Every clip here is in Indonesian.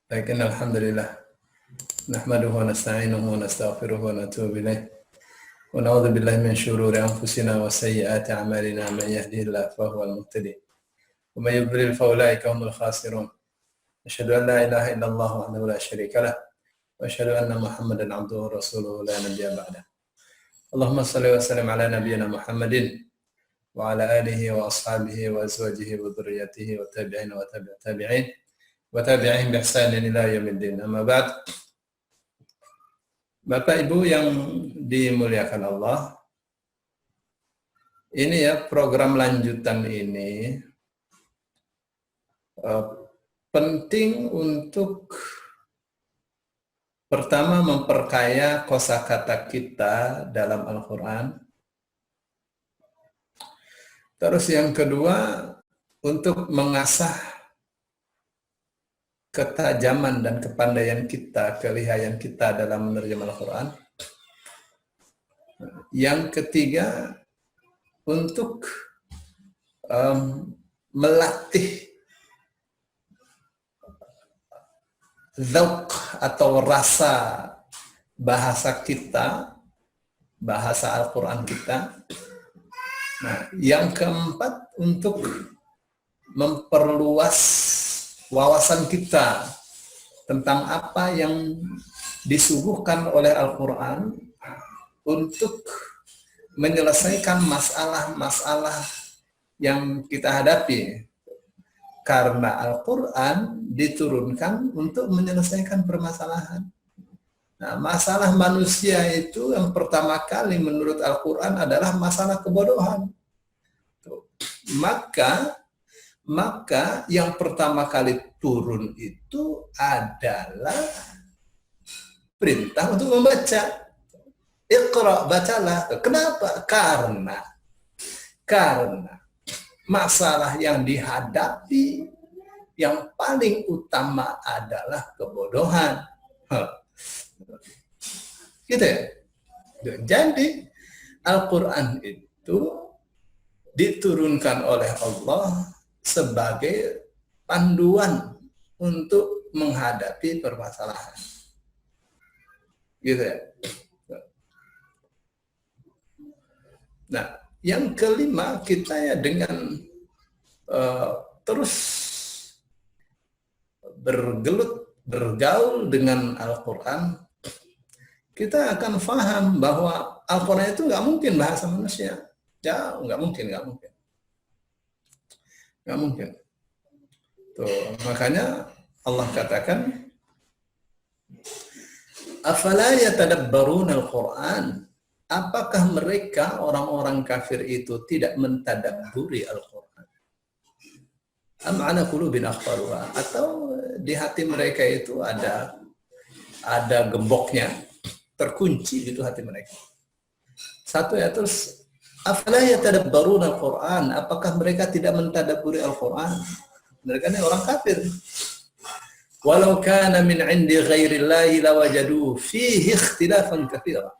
Baik, alhamdulillah. Nahmaduhu wa nasta'inuhu wa nastaghfiruhu wa natubu ilaih. Wa na'udzu billahi min syururi anfusina wa sayyiati a'malina. Man yahdihillahu fa huwal muhtadi. Wa may yudlil fa ulaika humul khasirun. Asyhadu an la ilaha illallah wahdahu la syarika lah. Wa asyhadu anna Muhammadan 'abduhu wa rasuluhu la nabiyya ba'dah. Allahumma shalli wa sallim ala nabiyyina Muhammadin wa ala alihi wa ashabihi wa azwajihi wa dhurriyyatihi wa tabi'in wa tabi'ut tabi'in wa tabi'ihim bi ihsanin ila yaumiddin. Amma ba'd. Bapak Ibu yang dimuliakan Allah, ini ya program lanjutan ini penting untuk pertama memperkaya kosakata kita dalam Al-Quran. Terus yang kedua untuk mengasah ketajaman dan kepandaian kita, kelihayan kita dalam menerjemah Al-Quran. Yang ketiga, untuk melatih dzauq atau rasa bahasa kita, bahasa Al-Quran kita. Nah, yang keempat, untuk memperluas wawasan kita tentang apa yang disuguhkan oleh Al-Quran untuk menyelesaikan masalah-masalah yang kita hadapi. Karena Al-Quran diturunkan untuk menyelesaikan permasalahan. Nah, masalah manusia itu yang pertama kali menurut Al-Quran adalah masalah kebodohan. Maka yang pertama kali turun itu adalah perintah untuk membaca. Iqra, bacalah. Kenapa? Karena masalah yang dihadapi yang paling utama adalah kebodohan. Gitu ya. Jadi Al-Quran itu diturunkan oleh Allah sebagai panduan untuk menghadapi permasalahan. Gitu ya. Nah, yang kelima, kita ya dengan terus bergaul dengan Al-Quran, kita akan paham bahwa Al-Quran itu nggak mungkin bahasa manusia. Ya, nggak mungkin. Tuh, makanya Allah katakan, afala yatadabbaruna al-Quran. Apakah mereka orang-orang kafir itu tidak mentadabburi Al-Quran? Am ala qulubin aqfaluha, atau di hati mereka itu ada gemboknya, terkunci itu hati mereka. Satu ya, terus afala yatadabbaruna al-Quran, apakah mereka tidak mentadabburi Al-Quran? Mereka ini orang kafir. Walau kana min 'indi ghairillahi lawajadu fihi ikhtilafan katsira.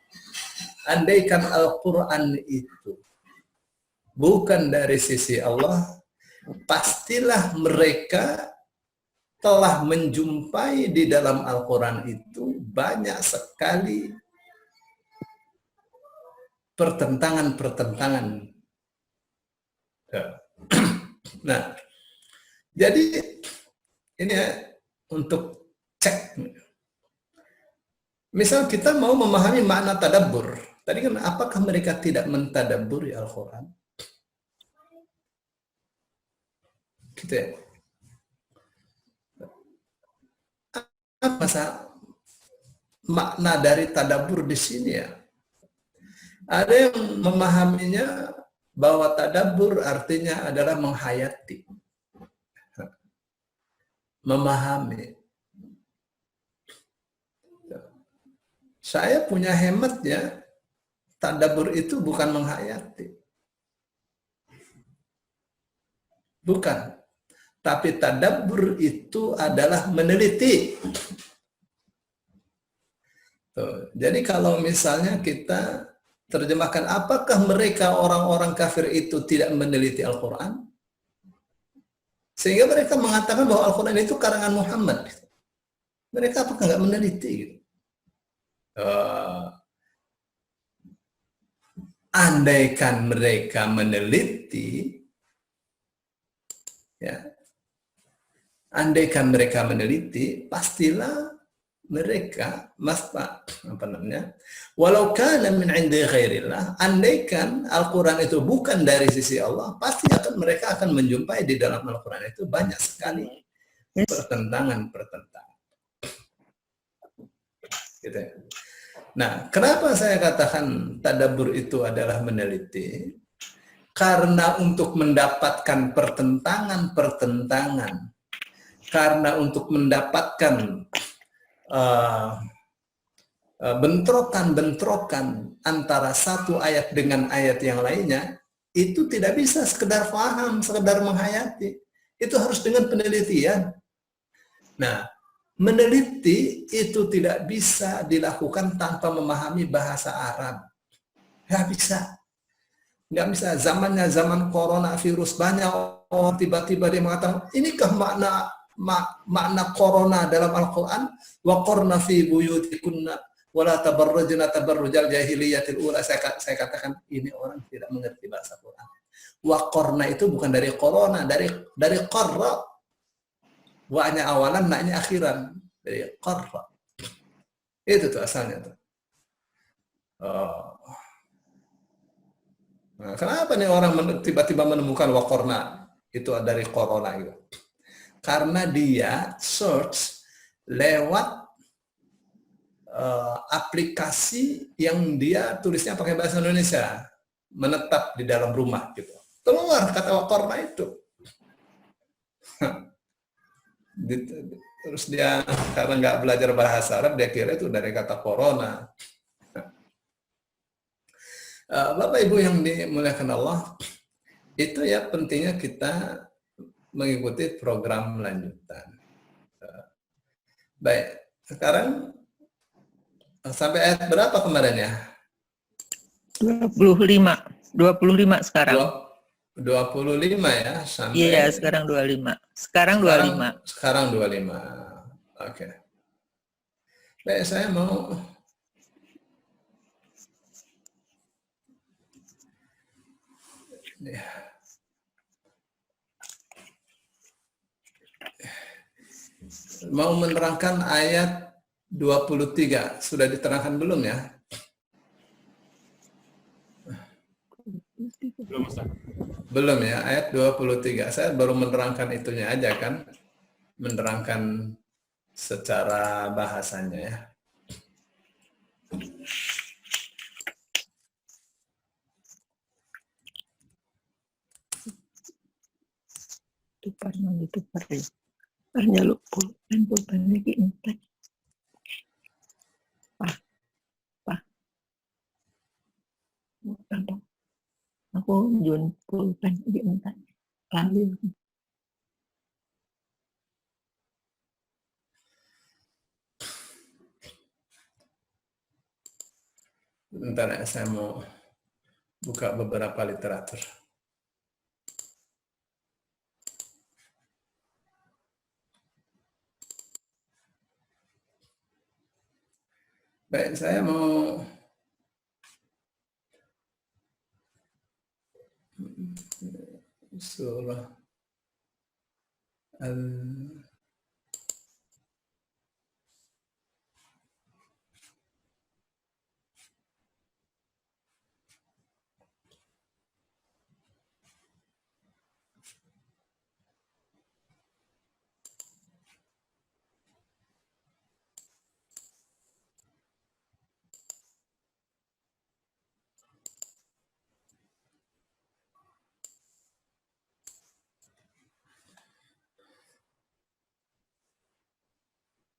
Andaikan Al-Quran itu bukan dari sisi Allah, pastilah mereka telah menjumpai di dalam Al-Quran itu banyak sekali pertentangan. Nah, jadi ini ya, untuk cek. Misal kita mau memahami makna tadabbur. Tadi kan, apakah mereka tidak mentadabburi Al-Quran? Gitu ya. Apa makna dari tadabbur di sini ya? Ada yang memahaminya bahwa tadabbur artinya adalah menghayati, memahami. Saya punya hematnya, tadabbur itu bukan menghayati. Bukan. Tapi tadabbur itu adalah meneliti. Tuh. Jadi kalau misalnya kita terjemahkan, apakah mereka orang-orang kafir itu tidak meneliti Al-Quran? Sehingga mereka mengatakan bahwa Al-Quran itu karangan Muhammad. Mereka apakah nggak meneliti? Gitu? Andaikan mereka meneliti, ya, andaikan mereka meneliti, pastilah mereka apa namanya? Walau kana min 'indi ghairillah, andaikan Al-Qur'an itu bukan dari sisi Allah, pasti mereka akan menjumpai di dalam Al-Qur'an itu banyak sekali pertentangan-pertentangan. Gitu ya. Nah, kenapa saya katakan tadabbur itu adalah meneliti? Karena untuk mendapatkan pertentangan-pertentangan, karena untuk mendapatkan bentrokan-bentrokan antara satu ayat dengan ayat yang lainnya, itu tidak bisa sekedar paham, sekedar menghayati. Itu harus dengan penelitian. Nah, meneliti itu tidak bisa dilakukan tanpa memahami bahasa Arab. Nggak bisa. Nggak bisa. Zamannya zaman coronavirus, banyak orang tiba-tiba dia mengatakan, inikah makna corona dalam Al-Quran? Wa qarna fi buyutikunna wala tabarrujna tabarrujal jahiliyatil ula. Saya katakan ini orang tidak mengerti bahasa Quran. Wa qarna itu bukan dari corona, dari qarra. Wa-nya awalan, na-nya akhiran. Dari qarra. Itu tuh asalnya tuh. Nah, kenapa nih orang tiba-tiba menemukan wa qarna itu dari corona itu? Karena dia search lewat aplikasi yang dia tulisnya pakai bahasa Indonesia, menetap di dalam rumah gitu. Keluar kata wakorna itu. Terus dia karena nggak belajar bahasa Arab, dia kira itu dari kata corona. Bapak Ibu yang dimuliakan Allah, itu ya pentingnya kita mengikuti program lanjutan. Baik, sekarang sampai ayat berapa kemarin ya? 25 sekarang. 25 ya sampai. Iya, sekarang 25. Sekarang 25. Sekarang 25. Oke. Baik, saya mau menerangkan ayat 23. Sudah diterangkan belum ya? Belum ya, ayat 23. Saya baru menerangkan itunya aja kan. Menerangkan secara bahasanya ya. Aku jual pulpen di entar lalu. Bentar ya, saya mau buka beberapa literatur. Baik, saya mau surah Al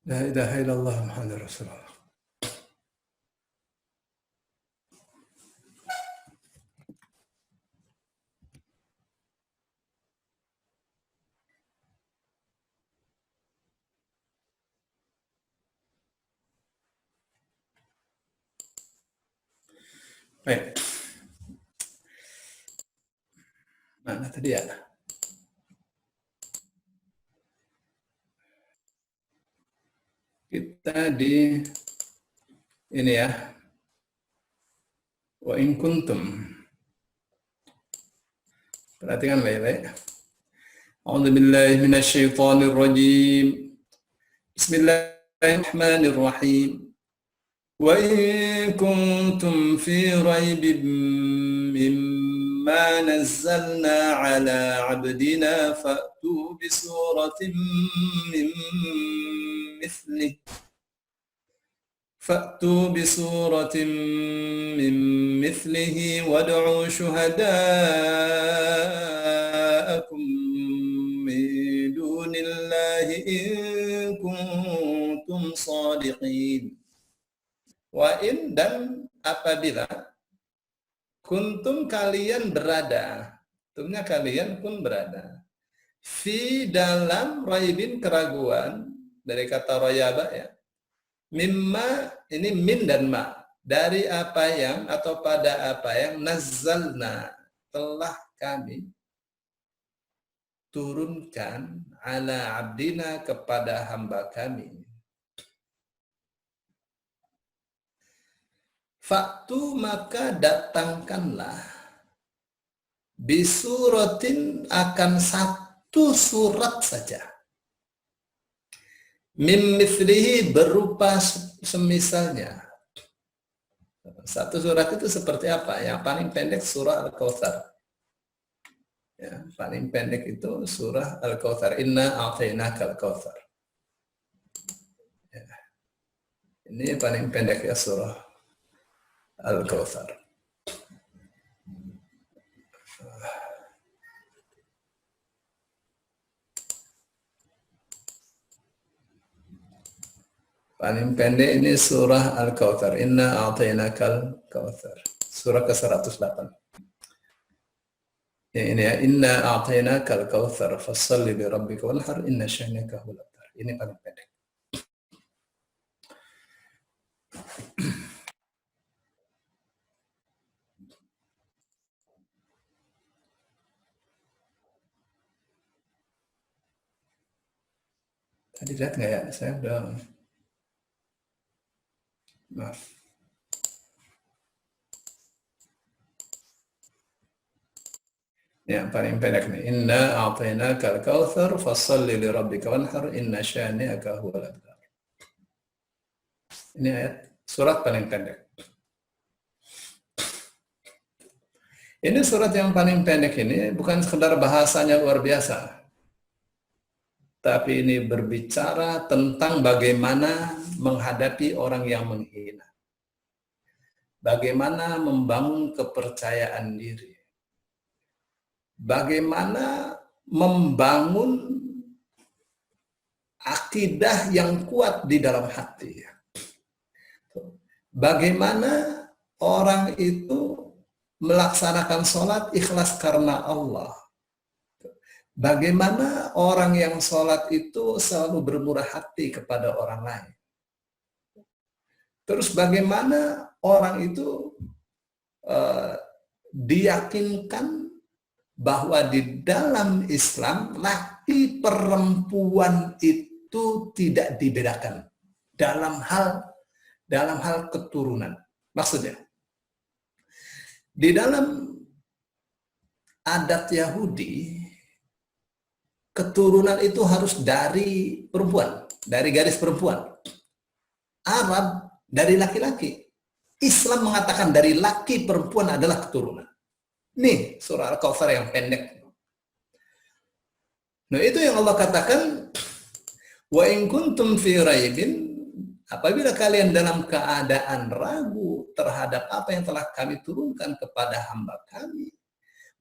La ilaha illallah Muhammadur Rasulullah. Baik. Mana tadi ya? Kita di ini ya. Wa in kuntum. Perhatikan baik-baik. A'udzu billahi minasyaitonir rajim. Bismillahirrahmanirrahim. Wa in kuntum fi raibin mimma nazzalna ala 'abdina fa'tu bi suratin min mithlihi فأتوا بسورة من مثله وادعوا شهداءكم من دون الله إن كنتم صادقين. وإن dan apabila kuntum kalian berada, tentunya kalian pun berada, fi dalam raibin keraguan, dari kata rayaba ya. Mimma ini min dan ma, dari apa yang atau pada apa yang nazzalna telah kami turunkan ala abdina kepada hamba kami. Faktu maka datangkanlah bisuratin akan satu surat saja. Mim mithlihi berupa semisalnya. Satu surat itu seperti apa? Yang paling pendek surah Al-Kautsar. Ya, paling pendek itu surah Al-Kautsar. Inna a'tainaka Al-Kautsar. Ya. Ini paling pendek ya surah Al-Kautsar. Paling pendek ini surah Al-Kautsar. Inna a'tainakal kautsar. Surah ke-108. Ya, ini ya. Inna a'tainakal kautsar fassalli li rabbika wanhar inna syani'aka huwal abtar. Ini paling pendek. Tadi lihat nggak ya? Saya udah maaf. Yang paling pendek nih. Inna a'tainakal kautsar fassalli li rabbika wanhar inna syani'aka huwal abtar. Ini ayat surat paling pendek. Ini surat yang paling pendek ini bukan sekedar bahasanya luar biasa. Tapi ini berbicara tentang bagaimana menghadapi orang yang menghina. Bagaimana membangun kepercayaan diri. Bagaimana membangun akidah yang kuat di dalam hati. Bagaimana orang itu melaksanakan sholat ikhlas karena Allah. Bagaimana orang yang sholat itu selalu bermurah hati kepada orang lain. Terus bagaimana orang itu diyakinkan bahwa di dalam Islam laki perempuan itu tidak dibedakan dalam hal keturunan. Maksudnya, di dalam adat Yahudi, keturunan itu harus dari perempuan, dari garis perempuan. Arab dari laki-laki. Islam mengatakan dari laki perempuan adalah keturunan. Nih surah Al-Kautsar yang pendek. Nah itu yang Allah katakan, wa in kuntum fi raibin, apabila kalian dalam keadaan ragu terhadap apa yang telah kami turunkan kepada hamba kami,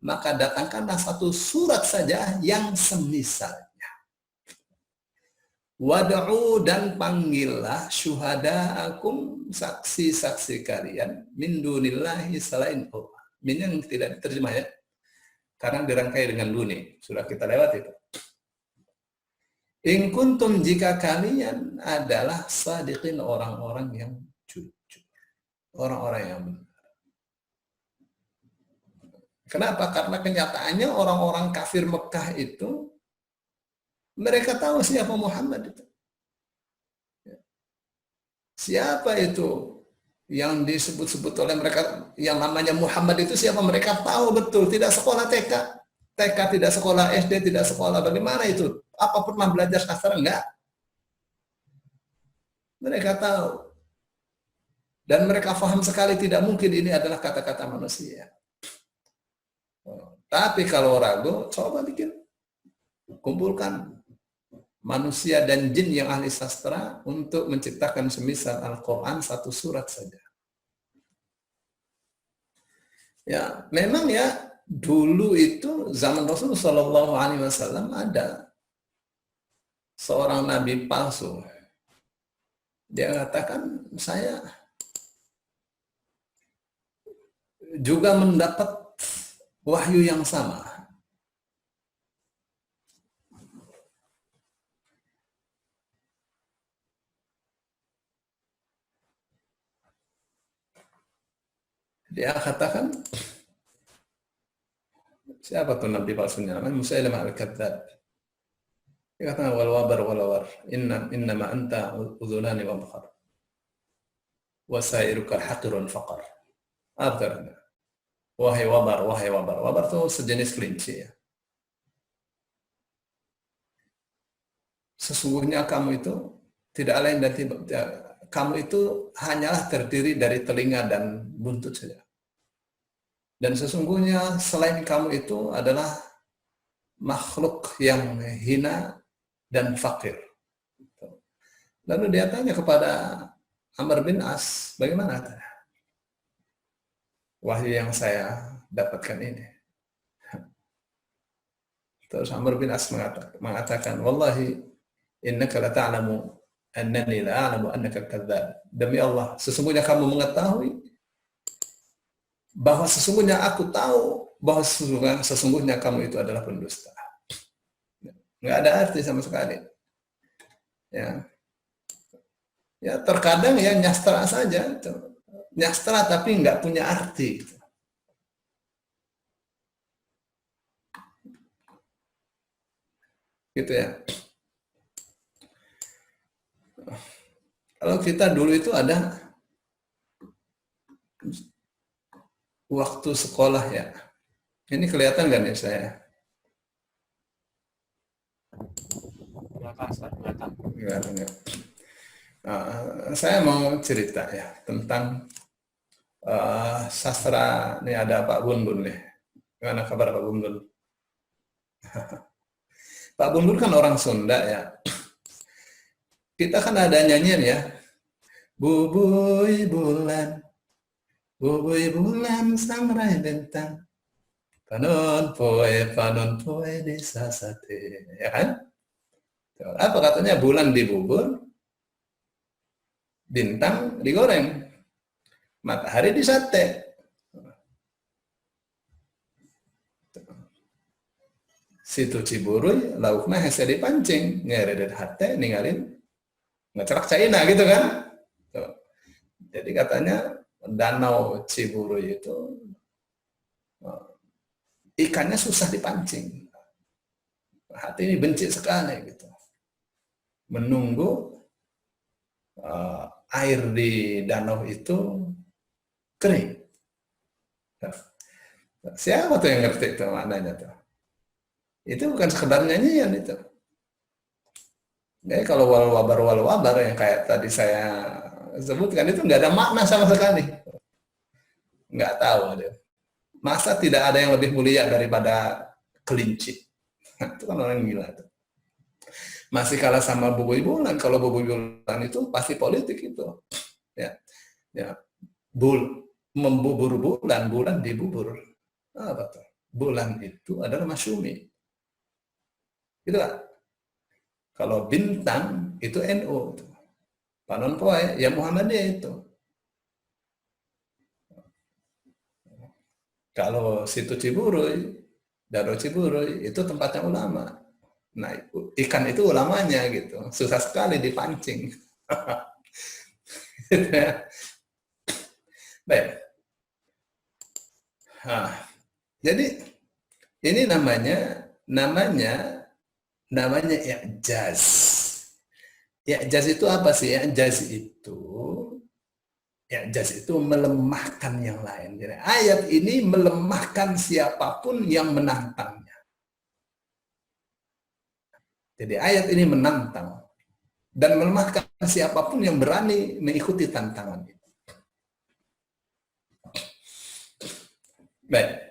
maka datangkanlah satu surat saja yang semisalnya. Wad'u dan panggillah syuhada'akum, saksi-saksi kalian, min dunillahi selain Allah. Min yang tidak diterjemah ya, karena dirangkai dengan duni. Sudah kita lewat itu. In kuntum, jika kalian adalah sadiqin, orang-orang yang jujur. Orang-orang yang benar. Kenapa? Karena kenyataannya orang-orang kafir Mekah itu, mereka tahu siapa Muhammad itu. Siapa itu yang disebut-sebut oleh mereka yang namanya Muhammad itu siapa? Mereka tahu betul, tidak sekolah TK. TK tidak sekolah, SD tidak sekolah. Bagaimana itu? Apa pernah belajar sastra? Enggak. Mereka tahu. Dan mereka paham sekali tidak mungkin ini adalah kata-kata manusia. Tapi kalau ragu, coba bikin. Kumpulkan manusia dan jin yang ahli sastra untuk menciptakan semisal Al-Quran satu surat saja. Ya, memang ya dulu itu zaman Rasulullah Shallallahu Alaihi Wasallam ada seorang nabi palsu. Dia katakan saya juga mendapat wahyu yang sama. Dia katakan, siapa tuh nabi palsunya? Namanya Musailamah al-Kadzdzab. Dia katakan wal wabar wal war. Innama anta udhunani wa bakhar. Wa sairuka haqirun faqar. Artinya, wahai wabar, wahai wabar. Wabar itu sejenis kelinci ya. Sesungguhnya kamu itu tidak lain dan kamu itu hanyalah terdiri dari telinga dan buntut saja. Dan sesungguhnya selain kamu itu adalah makhluk yang hina dan fakir. Lalu dia tanya kepada Amr bin As, bagaimana? Wahyu yang saya dapatkan ini. Terus Amr bin As mengatakan, wallahi innaka la ta'lamu annani la a'lamu annaka kadzdzab. Demi Allah, sesungguhnya kamu mengetahui bahwa sesungguhnya aku tahu bahwa sesungguhnya kamu itu adalah pendusta. Nggak ada arti sama sekali. Ya, ya terkadang ya nyastra saja, nyastra tapi nggak punya arti. Gitu ya. Kalau kita dulu itu ada waktu sekolah ya. Ini kelihatan nggak nih saya? Kelihatan ya. Saya mau cerita ya tentang sastra. Ini ada Pak Bun Bun nih. Gimana kabar Pak Bun Bun? Pak Bun Bun kan orang Sunda ya. Kita kan ada nyanyian ya. Bubui bulan, bubui bulan sangrai bentang, panon poe desa sate, ya kan? Apa katanya? Bulan dibubur, bintang digoreng, matahari di sate. Situ Ciburuy, laukna hese dipancing, ngeredet hate, ninggalin ngecerak China gitu kan? Jadi katanya danau Ciburuy itu ikannya susah dipancing. Hati ini benci sekali gitu. Menunggu air di danau itu kering. Siapa tuh yang ngerti itu maknanya tuh? Itu bukan sekedar nyanyian itu. Jadi kalau wal wabar yang kayak tadi saya sebutkan itu nggak ada makna sama sekali. Nggak tahu ada. Masa tidak ada yang lebih mulia daripada kelinci? Itu kan orang gila tuh. Masih kalah sama bubui bulan. Kalau bubui bulan itu pasti politik itu. Ya, ya. Membubur bulan, bulan dibubur. Apa tuh? Bulan itu adalah masyumi. Gitu kan? Kalau bintang itu NU. Panon poe, ya Muhammadiyah itu. Kalau situ Ciburuy, Danau Ciburuy, itu tempatnya ulama. Nah, ikan itu ulamanya gitu. Susah sekali dipancing. Baik. Nah, jadi ini namanya i'jaz. I'jaz itu apa sih? I'jaz itu i'jaz itu melemahkan yang lain. Jadi ayat ini melemahkan siapapun yang menantangnya. Jadi ayat ini menantang dan melemahkan siapapun yang berani mengikuti tantangan itu. Baik.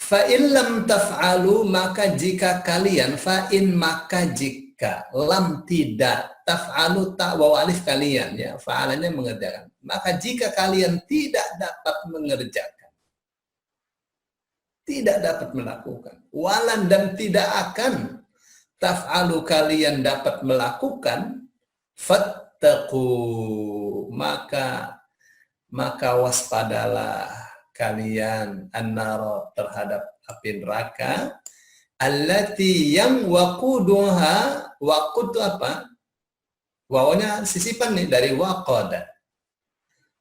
Fa'in lam taf'alu, maka jika kalian, fa'in maka jika, lam tidak, taf'alu tak waw alif kalian, ya, fa'alanya mengerjakan. Maka jika kalian tidak dapat mengerjakan, tidak dapat melakukan, walan dan tidak akan, taf'alu kalian dapat melakukan, fattaqu, maka waspadalah kalian an-nar terhadap api neraka allati yang waquduha, waqud itu apa? Wawanya sisipan nih dari waqada.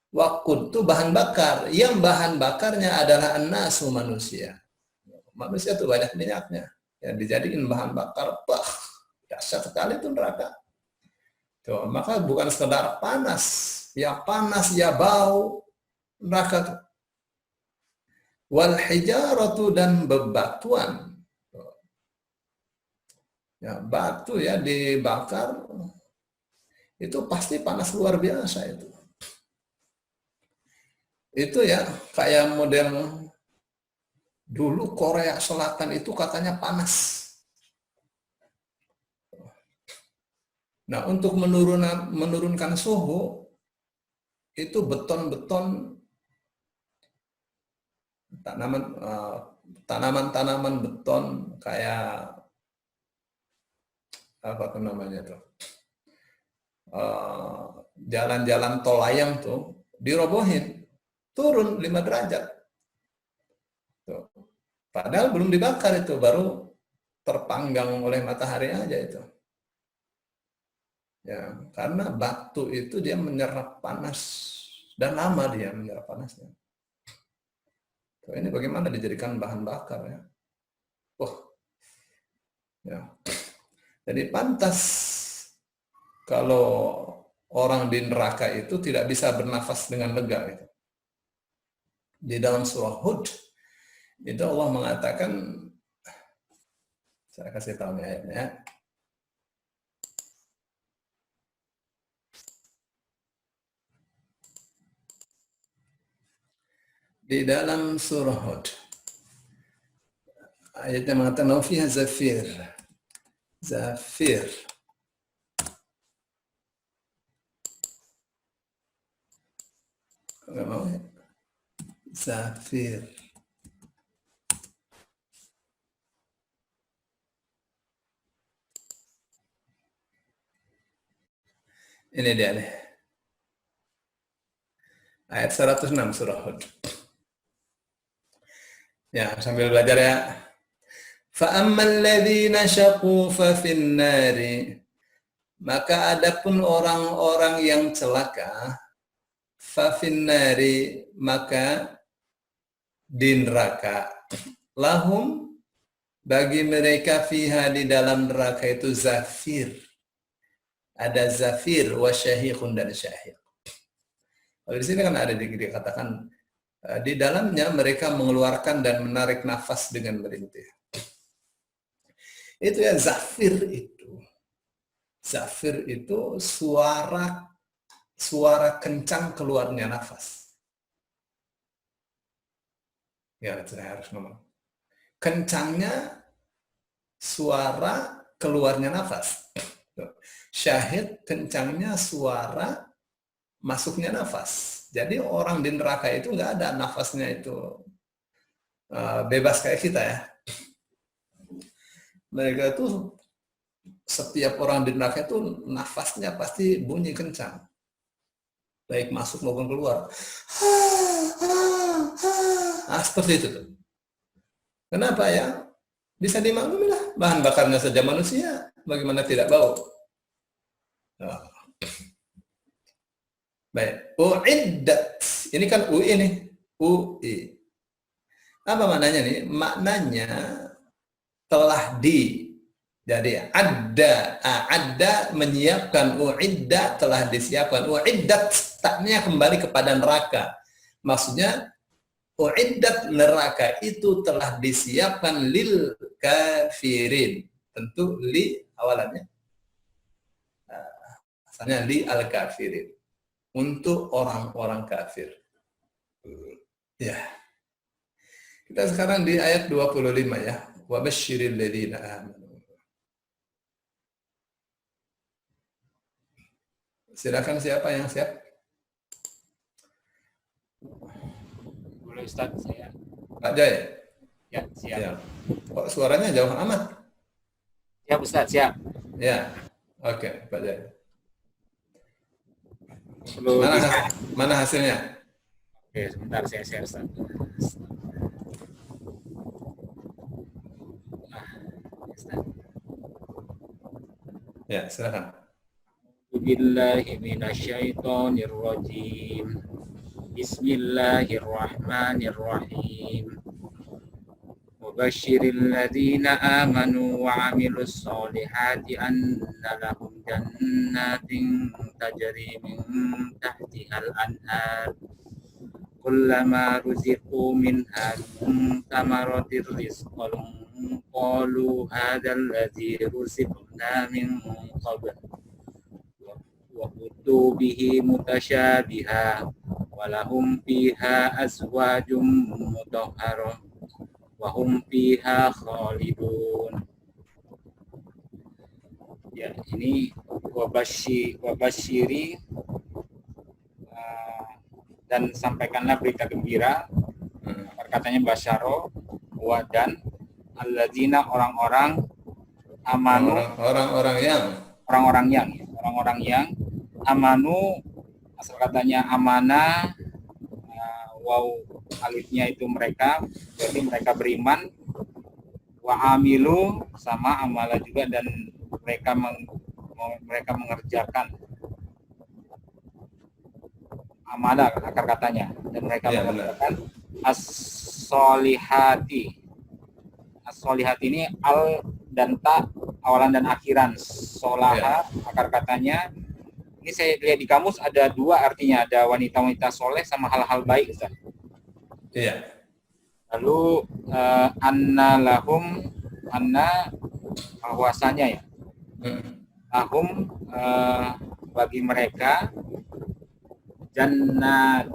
Waqud itu bahan bakar, yang bahan bakarnya adalah an-nasu manusia. Manusia itu banyak minyaknya, yang dijadikan bahan bakar, dahsyat sekali itu neraka. Tuh, maka bukan sekedar panas, ya bau neraka tuh. Wal hijaratu dan bebatuan. Ya, batu ya dibakar itu pasti panas luar biasa itu. Itu ya kayak model dulu Korea Selatan itu katanya panas. Nah, untuk menurunkan suhu itu beton-beton tanaman beton kayak apa tuh namanya tuh, jalan-jalan tol layang tuh dirobohin, turun 5 derajat tuh. Padahal belum dibakar, itu baru terpanggang oleh matahari aja itu ya, karena batu itu dia menyerap panas dan lama dia menyerap panasnya. Ini bagaimana dijadikan bahan bakar ya. Ya. Jadi pantas kalau orang di neraka itu tidak bisa bernafas dengan lega gitu. Di dalam surah Hud itu Allah mengatakan, saya kasih tahu nih ayatnya. Di dalam surah Hud ayatnya mengatakan fiha zafir. Enggak mau ya? Zafir. Ini dia nih. Ayat 106 surah Hud. Ya, sambil belajar ya. Fa'ammal ladzina syaqu fa fin nari. Maka adapun orang-orang yang celaka, fa fin nari, maka di neraka. Lahum, bagi mereka fiha di dalam neraka itu zafir. Ada zafir wa syahiqun dan syahiq. Kalau di sini kan ada dikatakan di dalamnya mereka mengeluarkan dan menarik nafas dengan merintih. Itu ya zafir itu. Zafir itu suara kencang keluarnya nafas. Ya, saya harus ngomong. Kencangnya suara keluarnya nafas. Syahid kencangnya suara masuknya nafas. Jadi orang di neraka itu nggak ada nafasnya itu bebas kayak kita ya. Mereka itu setiap orang di neraka itu nafasnya pasti bunyi kencang, baik masuk maupun keluar. Seperti itu tuh. Kenapa ya? Bisa dimaklumi lah, bahan bakarnya saja manusia, bagaimana tidak bau? Baik, uiddat. Ini kan UI nih, UI. Apa maknanya nih? Maknanya telah Jadi ada menyiapkan, uidda telah disiapkan, uiddat taknya kembali kepada neraka. Maksudnya uiddat neraka itu telah disiapkan lil kafirin. Tentu li awalannya. Asalnya li al kafirin. Untuk orang-orang kafir. Ya. Kita sekarang di ayat 25 ya. Wa basyiril ladzina amanu. Silakan siapa yang siap? Boleh Ustaz, saya. Pak Jaya? Ya, siap. Ya. Kok suaranya jauh amat? Siap Ustaz, siap. Ya. Oke, Pak Jaya. Mana hasilnya? Oke, sebentar saya share Ustaz. Ya, silakan. Billahi minasyaitonir rajim. Bismillahirrahmanirrahim. Wabasyiril ladzina amanu wa 'amilus solihati anna lahum jannatin tajri min tahtihal anhar. Kullama ruziqu minha min thamaratir rizqan qalu hadzal ladzi ruziqna min qabl. Wa utu bihi mutasyabiha walahum fiha azwajum mutahharah wa hum fiha khalidun. Ya, ini wabasyiri dan sampaikanlah berita gembira. Katanya basyaro wa dan alladzina orang-orang amanu orang-orang yang amanu, asal katanya amana, waw alifnya itu mereka, jadi mereka beriman, wa amilu sama amala juga, dan mereka mengerjakan amala akar katanya, dan mereka mengerjakan as-solihati. As-solihati ini al dan ta awalan dan akhiran, solaha akar katanya. Ini saya lihat di kamus ada dua artinya, ada wanita-wanita soleh sama hal-hal baik, Ustaz. Iya. Lalu anna lahum, anna bahwasanya ya. Lahum bagi mereka jannat.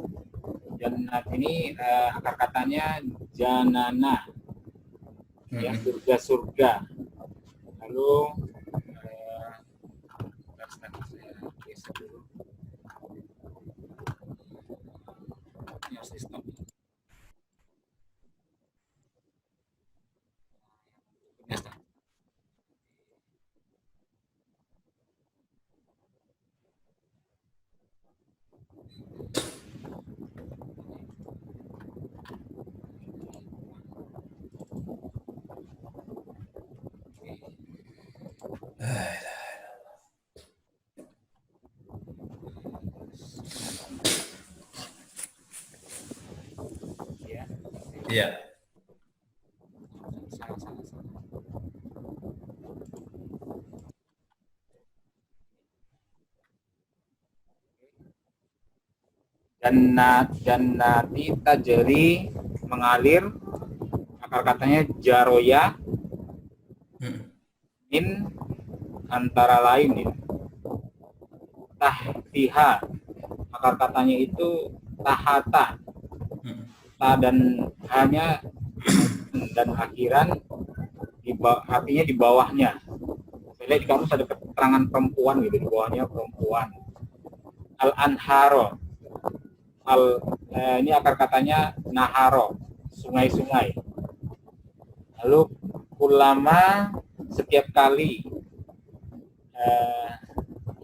Jannat ini akar katanya janana. Ya, surga-surga. Lalu sistem. Iya. Jannati tajri mengalir, akar katanya jaroya, min antara lain ya. Tahtiha, akar katanya itu tahata, ta dan hanya dan akhiran artinya di bawahnya. Saya lihat di kamus ada keterangan perempuan gitu, di bawahnya perempuan. Al-anharo, ini akar katanya naharo, sungai-sungai. Lalu kulama, setiap kali,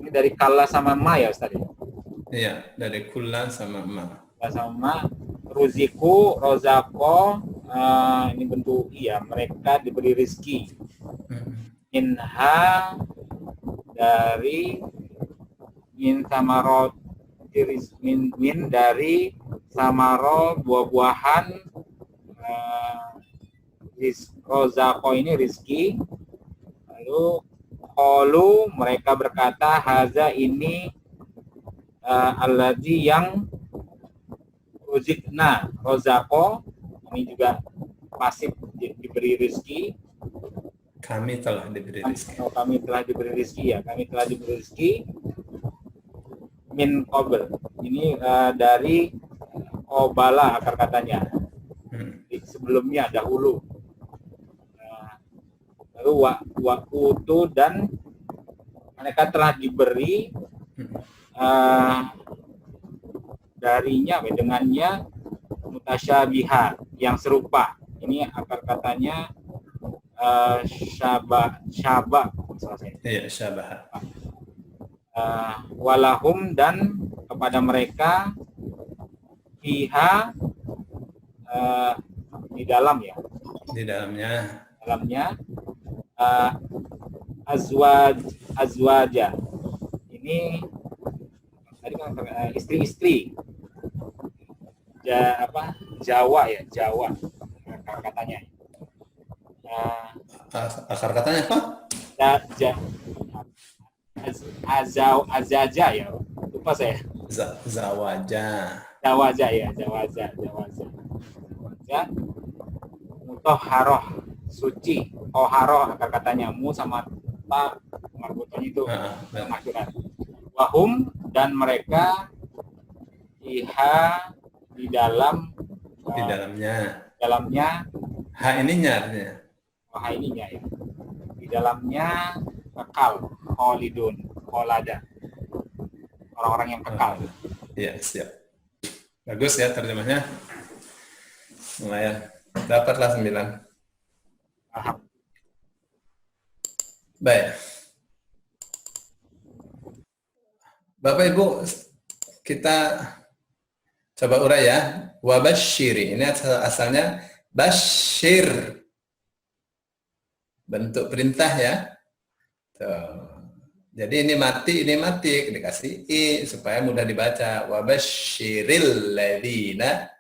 ini dari kala sama ma ya Ustaz? Iya, dari kula sama ma. Sama ruziku, rozako, ini bentuk iya, mereka diberi rezeki. Minha, dari min samarot, min dari samaro, buah-buahan, rozako ini rezeki. Lalu Lalu qalu, mereka berkata, haza ini alladzi yang ruzikna, rozako, ini juga pasif diberi rezeki. Kami telah diberi rezeki. Oh, kami telah diberi rezeki ya, kami telah diberi rezeki min qabl. Ini dari qobala akar katanya. Sebelumnya dahulu. Lalu wa utu, dan mereka telah diberi darinya, dengannya mutasyabiha, yang serupa. Ini akar katanya syabah, maksud saya. Iya, syabah. Walahum, dan kepada mereka fiha, di dalam ya, Di dalamnya azwaja. Ini tadi kan istri-istri. Jawa ya, Jawa akar katanya. akar katanya apa? Azaja ya, lupa saya. Zawaja. Jawaza ya, jawaza. Mutahharoh, suci. Toharoh akar katanya, mu sama ta marbutannya itu maksurat. Wahum, dan mereka iha, di dalamnya Ha ininya artinya. ha ininya ya, di dalamnya kekal, kholidun, kholada, orang-orang yang kekal. Iya, siap. Bagus ya terjemahnya. Lumayan. Dapatlah 9. Baik. Bapak Ibu, kita coba urai ya. Wabashiri. Ini asalnya bashir. Bentuk perintah ya. Tuh. Jadi ini mati, dikasih i supaya mudah dibaca. Wabashiril ladina,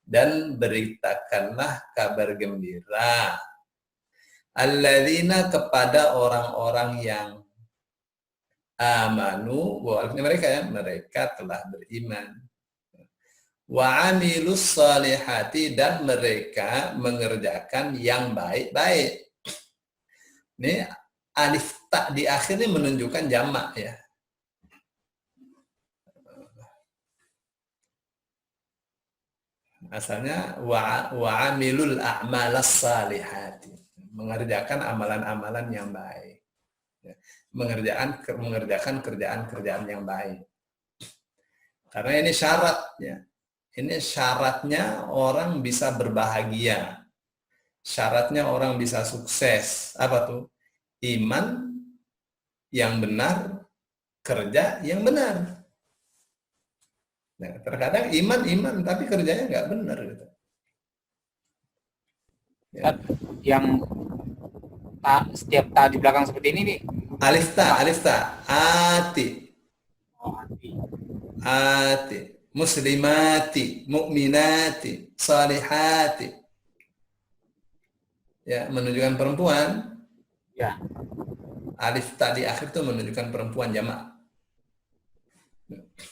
dan beritakanlah kabar gembira. Alladzina, kepada orang-orang yang amanu, artinya mereka ya, mereka telah beriman. Wa amilus salihati, dan mereka mengerjakan yang baik-baik. Ini alif ta di akhirnya menunjukkan jamak ya. Asalnya wa amilul a'malas salihati, mengerjakan amalan-amalan yang baik. Mengerjakan kerjaan-kerjaan yang baik. Karena ini syaratnya. Ini syaratnya orang bisa berbahagia. Syaratnya orang bisa sukses. Apa tuh? Iman yang benar, kerja yang benar. Nah, terkadang iman, tapi kerjanya nggak benar gitu. Ya. Yang setiap ta di belakang seperti ini nih. Alif ta, ati. Oh, Ati, muslimati, mukminati, salihati. Ya, menunjukkan perempuan. Ya. Alif ta di akhir itu menunjukkan perempuan jamak.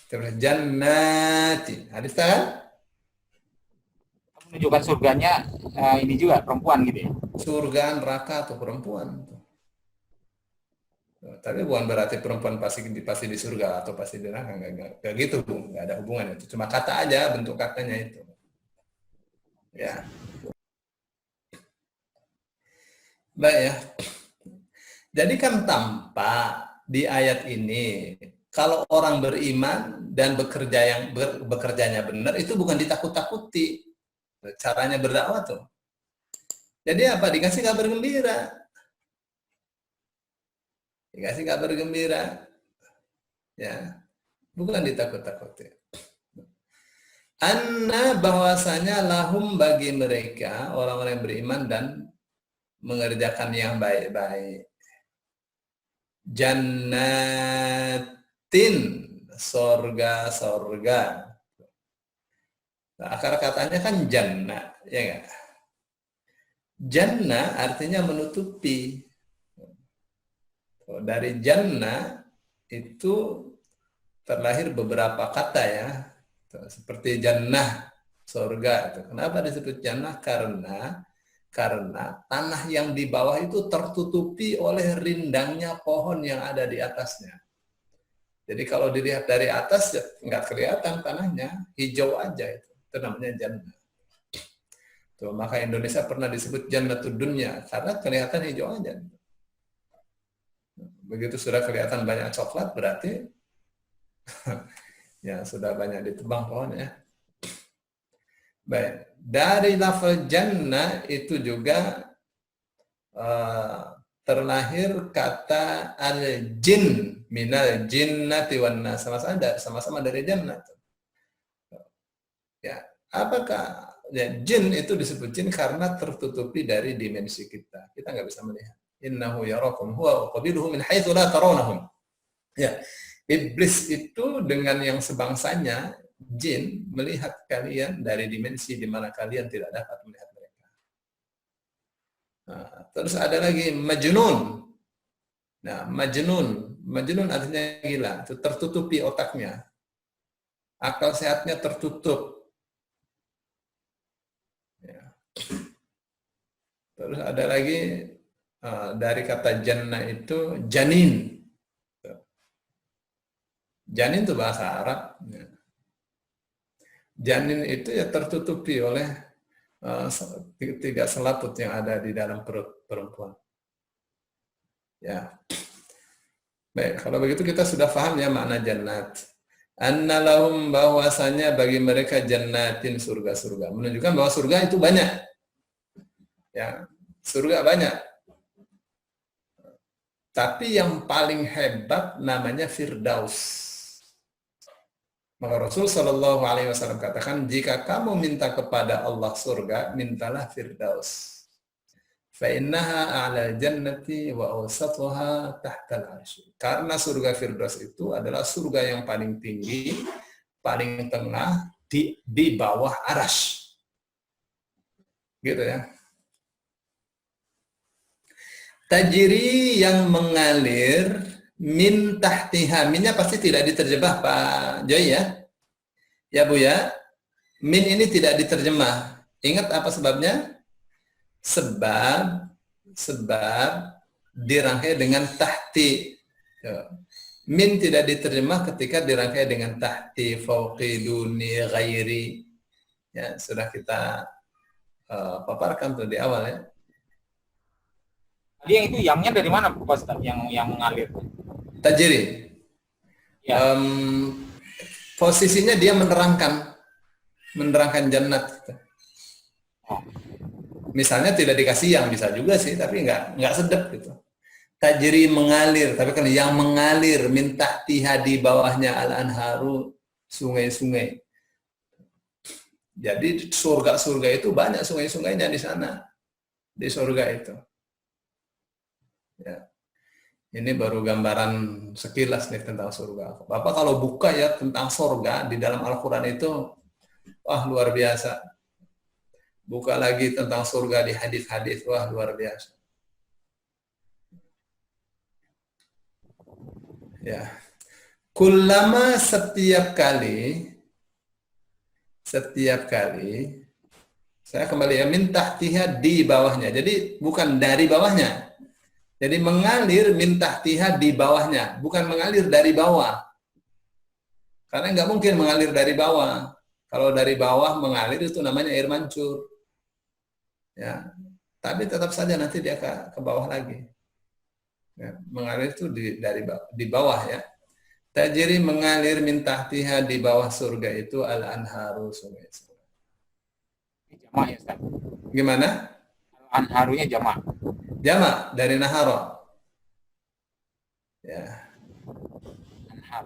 Terus jannati, alif ta kan? Menunjukkan surganya ini juga perempuan gitu ya. Surga, neraka, atau perempuan. Tapi bukan berarti perempuan pasti di surga atau pasti di neraka, enggak gitu, Bu. Enggak ada hubungan itu. Cuma kata aja, bentuk katanya itu. Ya. Baik ya. Jadi kan tampak di ayat ini kalau orang beriman dan bekerjanya benar itu bukan ditakut-takuti. Caranya berdakwah tuh. Jadi apa? Dikasih kabar gembira. Dikasih kabar gembira. Ya. Bukan ditakut-takuti. Anna, bahwasanya lahum, bagi mereka orang-orang yang beriman dan mengerjakan yang baik-baik. Jannatin, sorga. Nah, akar katanya kan jannah, ya enggak? Jannah artinya menutupi. Dari jannah itu terlahir beberapa kata ya. Seperti jannah, surga. Kenapa disebut jannah? Karena tanah yang di bawah itu tertutupi oleh rindangnya pohon yang ada di atasnya. Jadi kalau dilihat dari atas ya nggak kelihatan tanahnya, hijau aja itu. Itu namanya jannah. Tuh, maka Indonesia pernah disebut jannatud dunya karena kelihatan hijau aja. Begitu sudah kelihatan banyak coklat berarti ya sudah banyak ditebang pohonnya. Baik, dari lafal jannah itu juga terlahir kata al-jin, minal jinnati wan nas, sama-sama dari jannah. Ya, apakah ya, jin itu disebut jin karena tertutupi dari dimensi kita. Kita nggak bisa melihat. Innahu yarakum huwa wa qabiluhu min haitsu la tarawnahum. Ya, iblis itu dengan yang sebangsanya jin melihat kalian dari dimensi di mana kalian tidak dapat melihat mereka. Nah, terus ada lagi majnun. Nah, majnun artinya gila, itu tertutupi otaknya. Akal sehatnya tertutup. Ya. Terus ada lagi dari kata jannah itu janin. Janin itu bahasa Arab. Ya. Janin itu ya tertutupi oleh 3 selaput yang ada di dalam perut perempuan. Ya. Baik, kalau begitu kita sudah paham ya makna jannat. Annalahum, bahwasanya bagi mereka jannatin, surga-surga. Menunjukkan bahwa surga itu banyak. Ya, surga banyak. Tapi yang paling hebat namanya Firdaus. Maka Rasul Shallallahu Alaihi Wasallam katakan, jika kamu minta kepada Allah surga, mintalah Firdaus. Fa'innaha a'lal jannati wa awsatuha tahtal arsy. Karena surga Firdaus itu adalah surga yang paling tinggi, paling tengah, di bawah arasy. Gitu ya. Tajri, yang mengalir, min tahtiha. Minnya pasti tidak diterjemah Pak Joy ya. Ya Bu ya. Min ini tidak diterjemah. Ingat apa sebabnya? Sebab dirangkai dengan tahti. Min tidak diterjemah ketika dirangkai dengan tahti, fauqi, duni, ghairi. Ya, sudah kita paparkan tuh di awal ya. Dia itu yangnya dari mana Pak Ustaz yang mengalir? Tajri. Ya. Posisinya dia menerangkan jannat. Oh. Misalnya tidak dikasih yang, bisa juga sih, tapi nggak sedap gitu. Tajri, mengalir, tapi kan yang mengalir, minta tiha, di bawahnya al-anharu, sungai-sungai. Jadi surga-surga itu banyak sungai-sungainya di sana, di surga itu. Ya. Ini baru gambaran sekilas nih tentang surga. Bapak kalau buka ya tentang surga di dalam Al-Quran itu, wah luar biasa. Buka lagi tentang surga di hadis-hadis, wah luar biasa. Ya. Kullama, setiap kali, saya kembali ya, min tahtiha, di bawahnya. Jadi bukan dari bawahnya. Jadi mengalir min tahtiha, di bawahnya, bukan mengalir dari bawah. Karena nggak mungkin mengalir dari bawah. Kalau dari bawah mengalir itu namanya air mancur. Ya, tapi tetap saja nanti dia ke bawah lagi. Ya, mengalir itu di bawah ya. Tajri, mengalir min tahtiha, di bawah surga itu al-anharu, sungai-sungai. Jamak ya Ustaz. Gimana? Anharunya jamak. Jamak dari nahara. Ya. Anhar.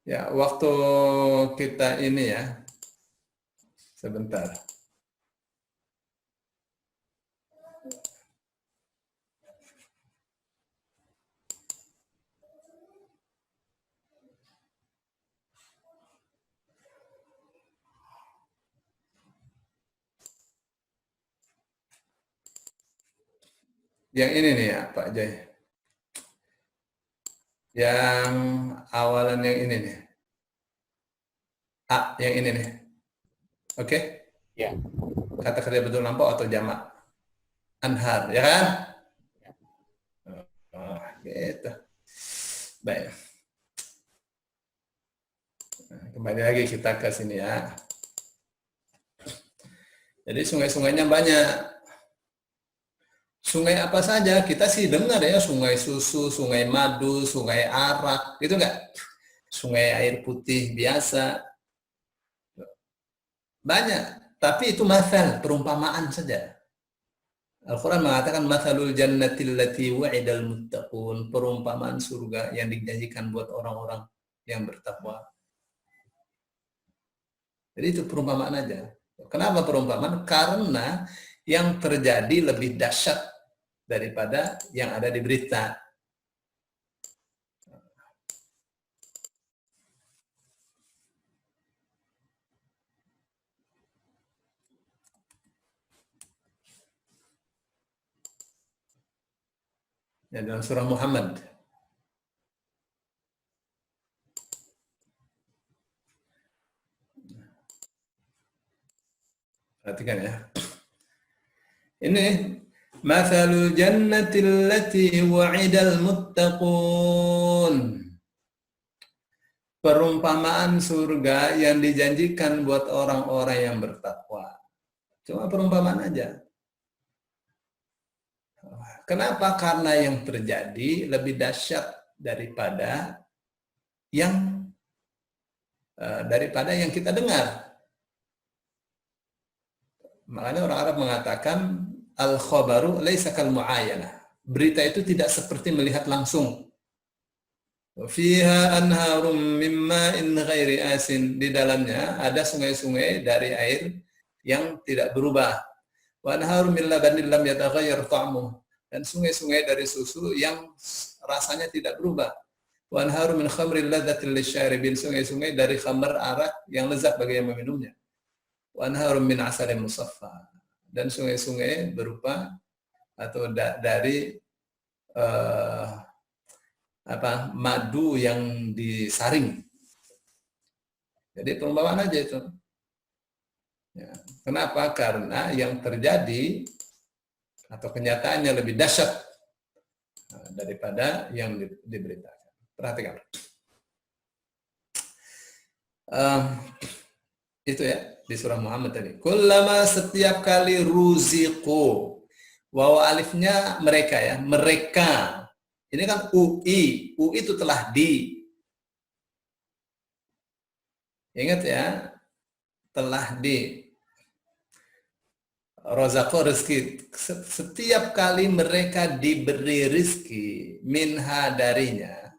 Ya, waktu kita ini ya. Sebentar. Yang ini nih ya Pak Jai. Yang awalan yang ini nih. A, yang ini nih. Oke? Ya. Kata kerja betul lampau atau jamak. Anhar, ya kan? Oh, gitu. Baik. Nah, kembali lagi kita ke sini ya. Jadi sungai-sungainya banyak. Sungai apa saja, kita sih dengar ya, sungai susu, sungai madu, sungai arak, gitu nggak? Sungai air putih biasa. Banyak, tapi itu masal, perumpamaan saja. Al-Quran mengatakan mathalul jannatil lati wa'idal muttaqun, perumpamaan surga yang dijanjikan buat orang-orang yang bertakwa. Jadi itu perumpamaan aja. Kenapa perumpamaan? Karena yang terjadi lebih dahsyat daripada yang ada di berita. Ya, dalam surah Muhammad. Perhatikan ya. Ini mathalul jannatil lati wa'idal muttaqun. Perumpamaan surga yang dijanjikan buat orang-orang yang bertakwa. Cuma perumpamaan aja. Kenapa? Karena yang terjadi lebih dahsyat daripada yang kita dengar. Makanya orang Arab mengatakan al-khabaru laisa kal mu'ayanah. Berita itu tidak seperti melihat langsung. Fiha anharum mimma in ghairi asin. Di dalamnya ada sungai-sungai dari air yang tidak berubah. Wa anharum min labanin lam yataghayyar ta'muh. Dan sungai-sungai dari susu yang rasanya tidak berubah. Wa anharum min khamrin ladzatil lisyaribin. Sungai-sungai dari khamr arak yang lezat bagi yang meminumnya. Wa anharum min asalin musaffa. Dan sungai-sungai berupa atau dari madu yang disaring. Jadi perumpamaan aja itu. Ya. Kenapa? Karena yang terjadi atau kenyataannya lebih dahsyat daripada yang diberitakan. Perhatikan. Itu ya di surah Muhammad tadi. Kullama, setiap kali ruziqu. Waw alifnya mereka ya, mereka. Ini kan UI itu telah di. Ingat ya, telah di. Rozako rezeki. Setiap kali mereka diberi rezeki, minha darinya,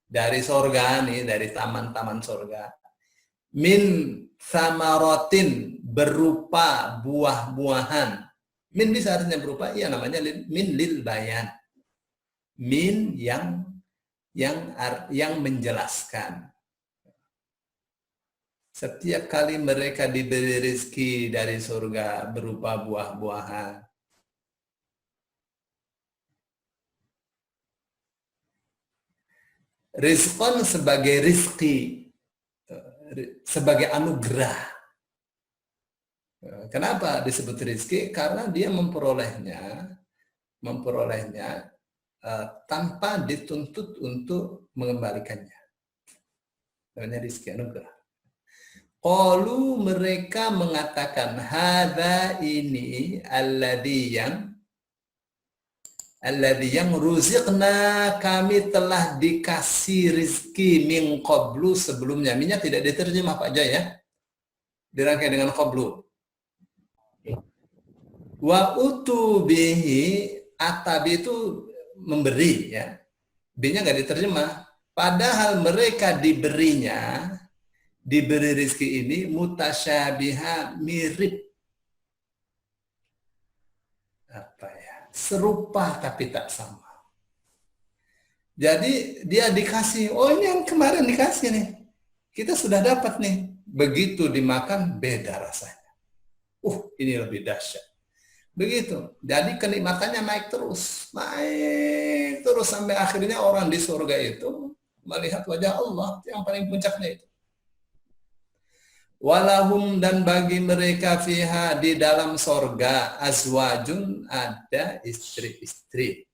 dari sorga nih, dari taman-taman sorga. Min samarotin, berupa buah-buahan. Min bisa artinya berupa, iya namanya min lil bayan. Min yang menjelaskan. Setiap kali mereka diberi rezeki dari surga berupa buah-buahan. Rizqon sebagai rizki, sebagai anugerah. Kenapa disebut rizki? Karena dia memperolehnya tanpa dituntut untuk mengembalikannya. Namanya rizki, anugerah. Qalu, mereka mengatakan, hadza ini alladzi yang ruziqna, kami telah dikasih rizki min qablu, sebelumnya. Minyak tidak diterjemah Pak Jaya ya. Dirangkai dengan qablu. Wa utu bihi, atabi itu memberi ya. B-nya nggak diterjemah. Padahal mereka diberi rezeki ini mutasyabiha, mirip apa ya, serupa tapi tak sama. Jadi dia dikasih, oh ini yang kemarin dikasih nih, kita sudah dapat nih. Begitu dimakan beda rasanya. Ini lebih dahsyat. Begitu. Jadi kenikmatannya naik terus sampai akhirnya orang di surga itu melihat wajah Allah yang paling puncaknya itu. Walahum, dan bagi mereka fiha, di dalam surga, azwajun, ada istri-istri.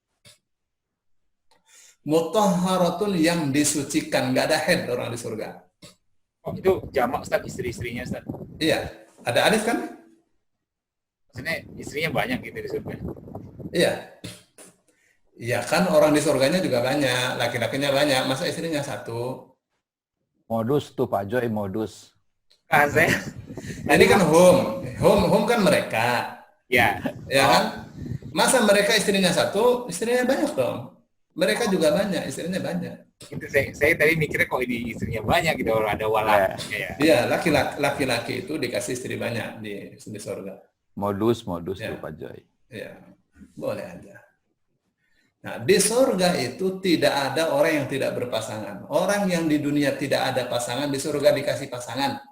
Mutahharatun, yang disucikan, nggak ada head orang di surga. Oh, itu jamak Ustaz, istri-istrinya Ustaz. Iya, ada alif kan? Maksudnya istrinya banyak gitu di surga. Iya. Iya kan, orang di surganya juga banyak, laki-lakinya banyak, masa istrinya satu? Modus tuh Pak Joy, modus. Saya Ini kan home kan mereka, ya. ya kan? Masa mereka istrinya satu, istrinya banyak dong. Mereka juga banyak, istrinya banyak. Itu saya tadi mikirnya kok ini istrinya banyak gitu, orang ada walad. Iya, laki-laki itu dikasih istri banyak di surga. Modus Ya. tuh Pak Joy. Ya, boleh aja. Nah, di surga itu tidak ada orang yang tidak berpasangan. Orang yang di dunia tidak ada pasangan, di surga dikasih pasangan.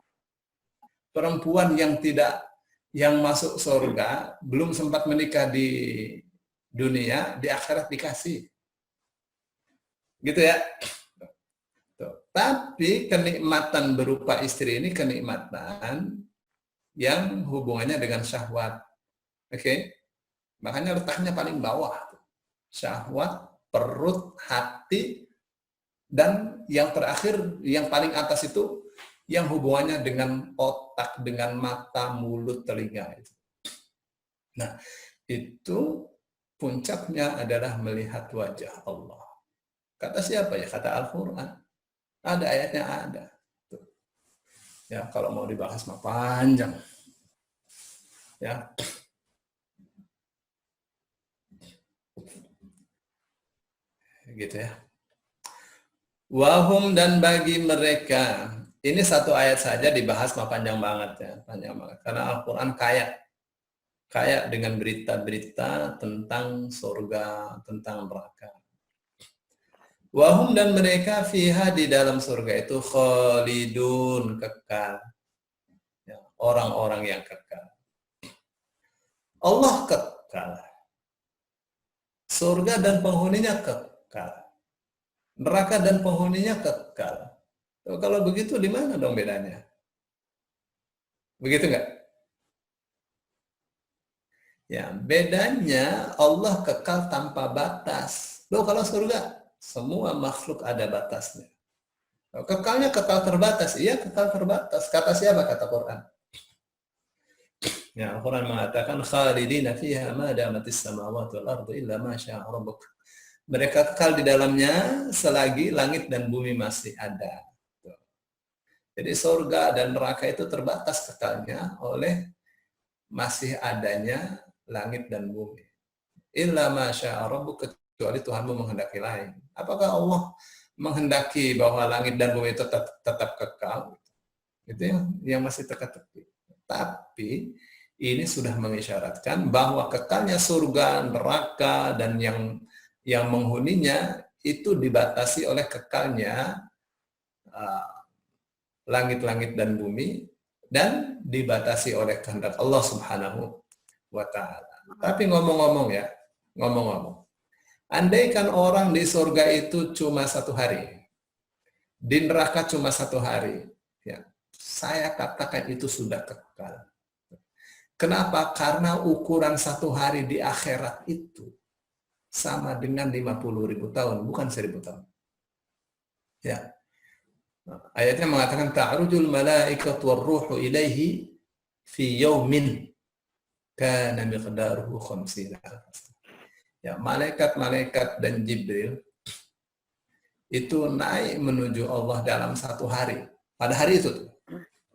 Perempuan yang masuk surga belum sempat menikah di dunia, di akhirat dikasih. Gitu ya. Tuh. Tapi kenikmatan berupa istri ini kenikmatan yang hubungannya dengan syahwat. Oke? Makanya letaknya paling bawah. Syahwat, perut, hati, dan yang terakhir, yang paling atas itu yang hubungannya dengan otak, dengan mata, mulut, telinga. Nah, itu puncaknya adalah melihat wajah Allah. Kata siapa ya? Kata Al-Quran. Ada ayatnya, ada. Tuh. Ya, kalau mau dibahas mah panjang. Ya. Gitu ya. Wahum, dan bagi mereka. Ini satu ayat saja dibahas mah panjang banget ya, panjang banget. Karena Al-Quran kaya dengan berita-berita tentang surga, tentang neraka. Wahum, dan mereka fiha, di dalam surga itu khalidun, kekal. Ya, orang-orang yang kekal. Allah kekal. Surga dan penghuninya kekal. Neraka dan penghuninya kekal. Kalau begitu di mana dong bedanya? Begitu nggak? Ya, bedanya Allah kekal tanpa batas. Loh, kalau surga semua makhluk ada batasnya. Kekalnya kekal terbatas. Iya, kekal terbatas. Kata siapa? Kata Quran. Ya, Al-Quran mengatakan khalidina fiha ma damatis samawati wal ardu illa ma syaa rabbuk. Mereka kekal di dalamnya selagi langit dan bumi masih ada. Jadi surga dan neraka itu terbatas kekalnya oleh masih adanya langit dan bumi. Illa ma syaa rabbuk, kecuali Tuhanmu menghendaki lain. Apakah Allah menghendaki bahwa langit dan bumi itu tetap kekal? Itu yang masih teka-teki. Tapi ini sudah mengisyaratkan bahwa kekalnya surga, neraka, dan yang menghuninya itu dibatasi oleh kekalnya langit-langit dan bumi, dan dibatasi oleh kehendak Allah Subhanahu wa Ta'ala. Tapi ngomong-ngomong, andaikan orang di surga itu cuma 1 hari, di neraka cuma 1 hari, ya, saya katakan itu sudah kekal. Kenapa? Karena ukuran 1 hari di akhirat itu sama dengan 50.000 tahun, bukan 1.000 tahun. Ya. Ayatnya mengatakan ta'rujul malaikatu war-ruhu ilaihi fi yaumin kana miqdaruhu 50 alf. Ya, malaikat-malaikat dan Jibril itu naik menuju Allah dalam 1 hari. Pada hari itu,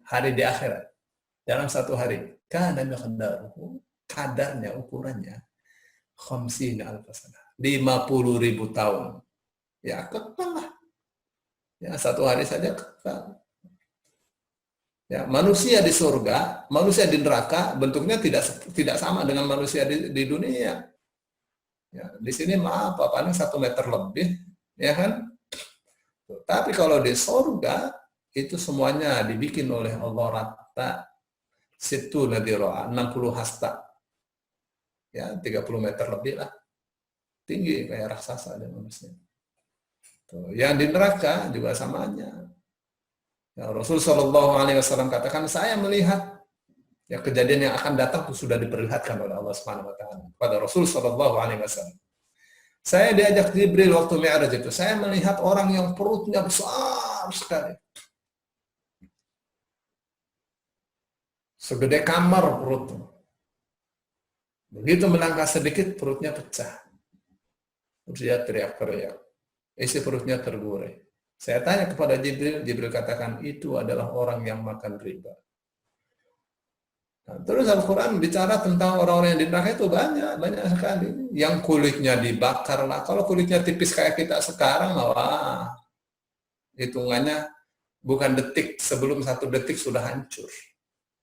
hari di akhirat. Dalam 1 hari. Kana miqdaruhu, kadarnya, ukurannya 50 alf sanah. 50.000 tahun. Ya, kekal lah. Ya, 1 hari saja kekal. Ya, manusia di surga, manusia di neraka bentuknya tidak sama dengan manusia di dunia. Ya, di sini maaf, paling 1 meter lebih, ya kan? Tapi kalau di surga itu semuanya dibikin oleh Allah rata. Situ nadira 60 hasta. ya 30 meter lebih lah. Tinggi kayak raksasa dan manusia. Tuh. Yang di neraka juga samanya. Ya, Rasul Shallallahu Alaihi Wasallam katakan, saya melihat ya kejadian yang akan datang itu sudah diperlihatkan oleh Allah Subhanahu Wa Taala pada Rasul Shallallahu Alaihi Wasallam. Saya diajak Jibril waktu Mi'raj itu, saya melihat orang yang perutnya besar sekali, segede kamar perutnya. Begitu melangkah sedikit perutnya pecah. Terus dia teriak-teriak, isi perutnya tergurai. Saya tanya kepada Jibril, Jibril katakan itu adalah orang yang makan riba. Nah, terus Al-Quran bicara tentang orang-orang yang di neraka itu banyak sekali. Yang kulitnya dibakar lah. Kalau kulitnya tipis kayak kita sekarang, wah, hitungannya bukan detik, sebelum 1 detik sudah hancur.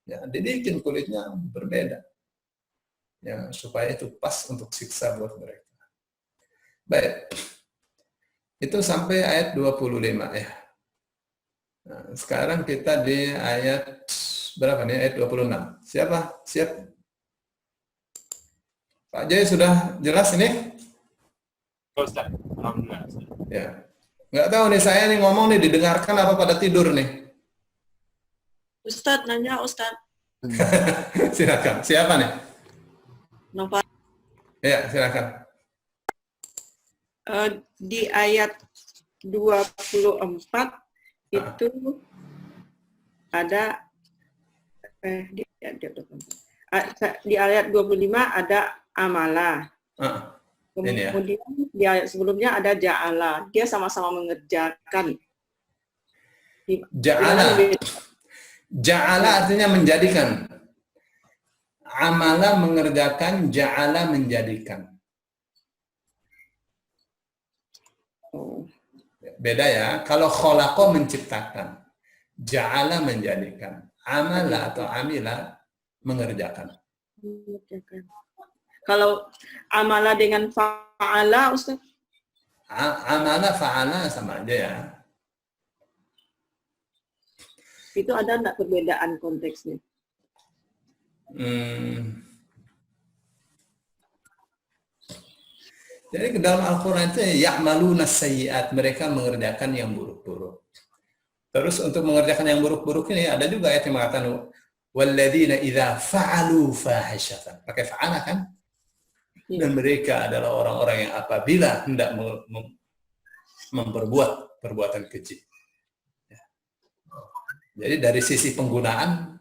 Ya, dibikin kulitnya berbeda. Ya, supaya itu pas untuk siksa buat mereka. Baik. Itu sampai ayat 25 ya. Nah, sekarang kita di ayat berapa nih? Ayat 26. Siapa? Siap? Pak Jai sudah jelas ini? Ustaz, alhamdulillah. Ya. Nggak tahu nih, saya nih ngomong nih didengarkan apa pada tidur nih? Ustadz, nanya Ustadz. Silakan. Siapa nih? Nova. Ya, silakan. Di ayat 24 itu ada di ayat 25 ada amalah. Ini ya. Kemudian di ayat sebelumnya ada ja'ala. Dia sama-sama mengerjakan. Ja'ala artinya menjadikan. Amala mengerjakan, ja'ala menjadikan. Beda ya. Kalau kholaqa menciptakan, ja'ala menjadikan, amala atau amila mengerjakan. Kalau amala dengan fa'ala, Ustaz? Amala, fa'ala sama aja ya. Itu ada enggak perbedaan konteksnya? Jadi ke dalam Al-Quran itu ya'maluna sayyi'at, mereka mengerjakan yang buruk-buruk. Terus untuk mengerjakan yang buruk-buruk ini ada juga ayat yang mengatakan walladzina idza fa'alu fahishatan. Pakai fa'ala kan? Dan mereka adalah orang-orang yang apabila hendak memperbuat perbuatan keji. Ya. Jadi dari sisi penggunaan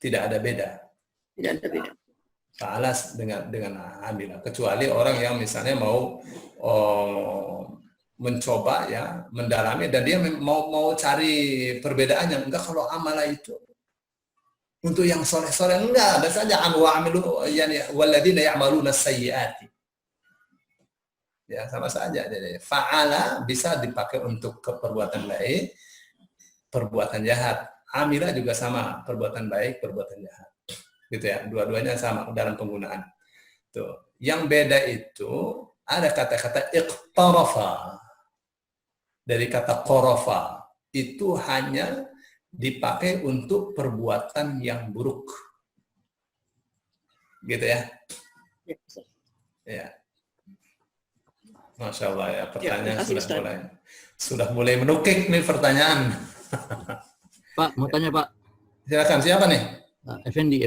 tidak ada beda. Tidak ada beda. Falas dengan amila, kecuali orang yang misalnya mau mencoba ya mendalami dan dia mau cari perbedaan yang enggak, kalau amala itu untuk yang soleh-soleh enggak, ada saja wa amilu yani walladzina ya'maluna sayyiati. Ya sama saja. Jadi fa'ala bisa dipakai untuk perbuatan baik, perbuatan jahat. Amila juga sama, perbuatan baik, perbuatan jahat. Gitu ya, dua-duanya sama dalam penggunaan. Tuh. Yang beda itu ada kata-kata iqtarafa. Dari kata qarafa itu hanya dipakai untuk perbuatan yang buruk. Gitu ya. Ya. Masya Allah ya, pertanyaan sudah mulai menukik nih pertanyaan. Pak, mau tanya Pak. Silakan, siapa nih? Effendi.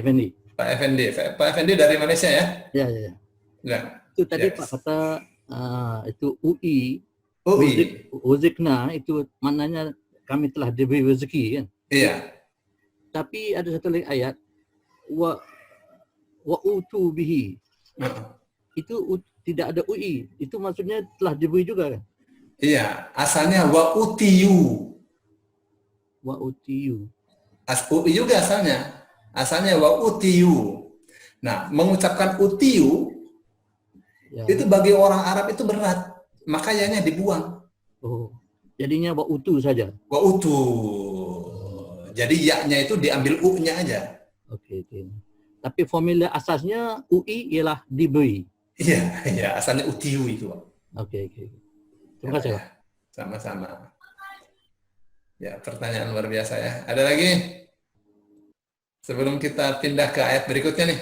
Pak Effendi dari Malaysia ya? Ya. Ya. Itu tadi Yes. Pak kata itu UI. UI. Uzikna itu maknanya kami telah diberi rezeki kan? Iya. Tapi ada satu lagi ayat wa utu bihi. Itu tidak ada UI. Itu maksudnya telah diberi juga kan? Iya, asalnya wa utiyu. Wa utiyu. UI juga asalnya. Asalnya wa utiyu. Nah, mengucapkan utiyu Ya. itu bagi orang Arab itu berat. Makanya dibuang. Oh. Jadinya wa utu saja. Wa utu. Jadi ya-nya itu diambil u-nya aja. Oke. Tapi formula asasnya UI ialah diberi. Iya, asalnya utiyu itu. Oke. Terima kasih, Pak. Sama-sama. Ya, pertanyaan luar biasa ya. Ada lagi? Sebelum kita pindah ke ayat berikutnya nih.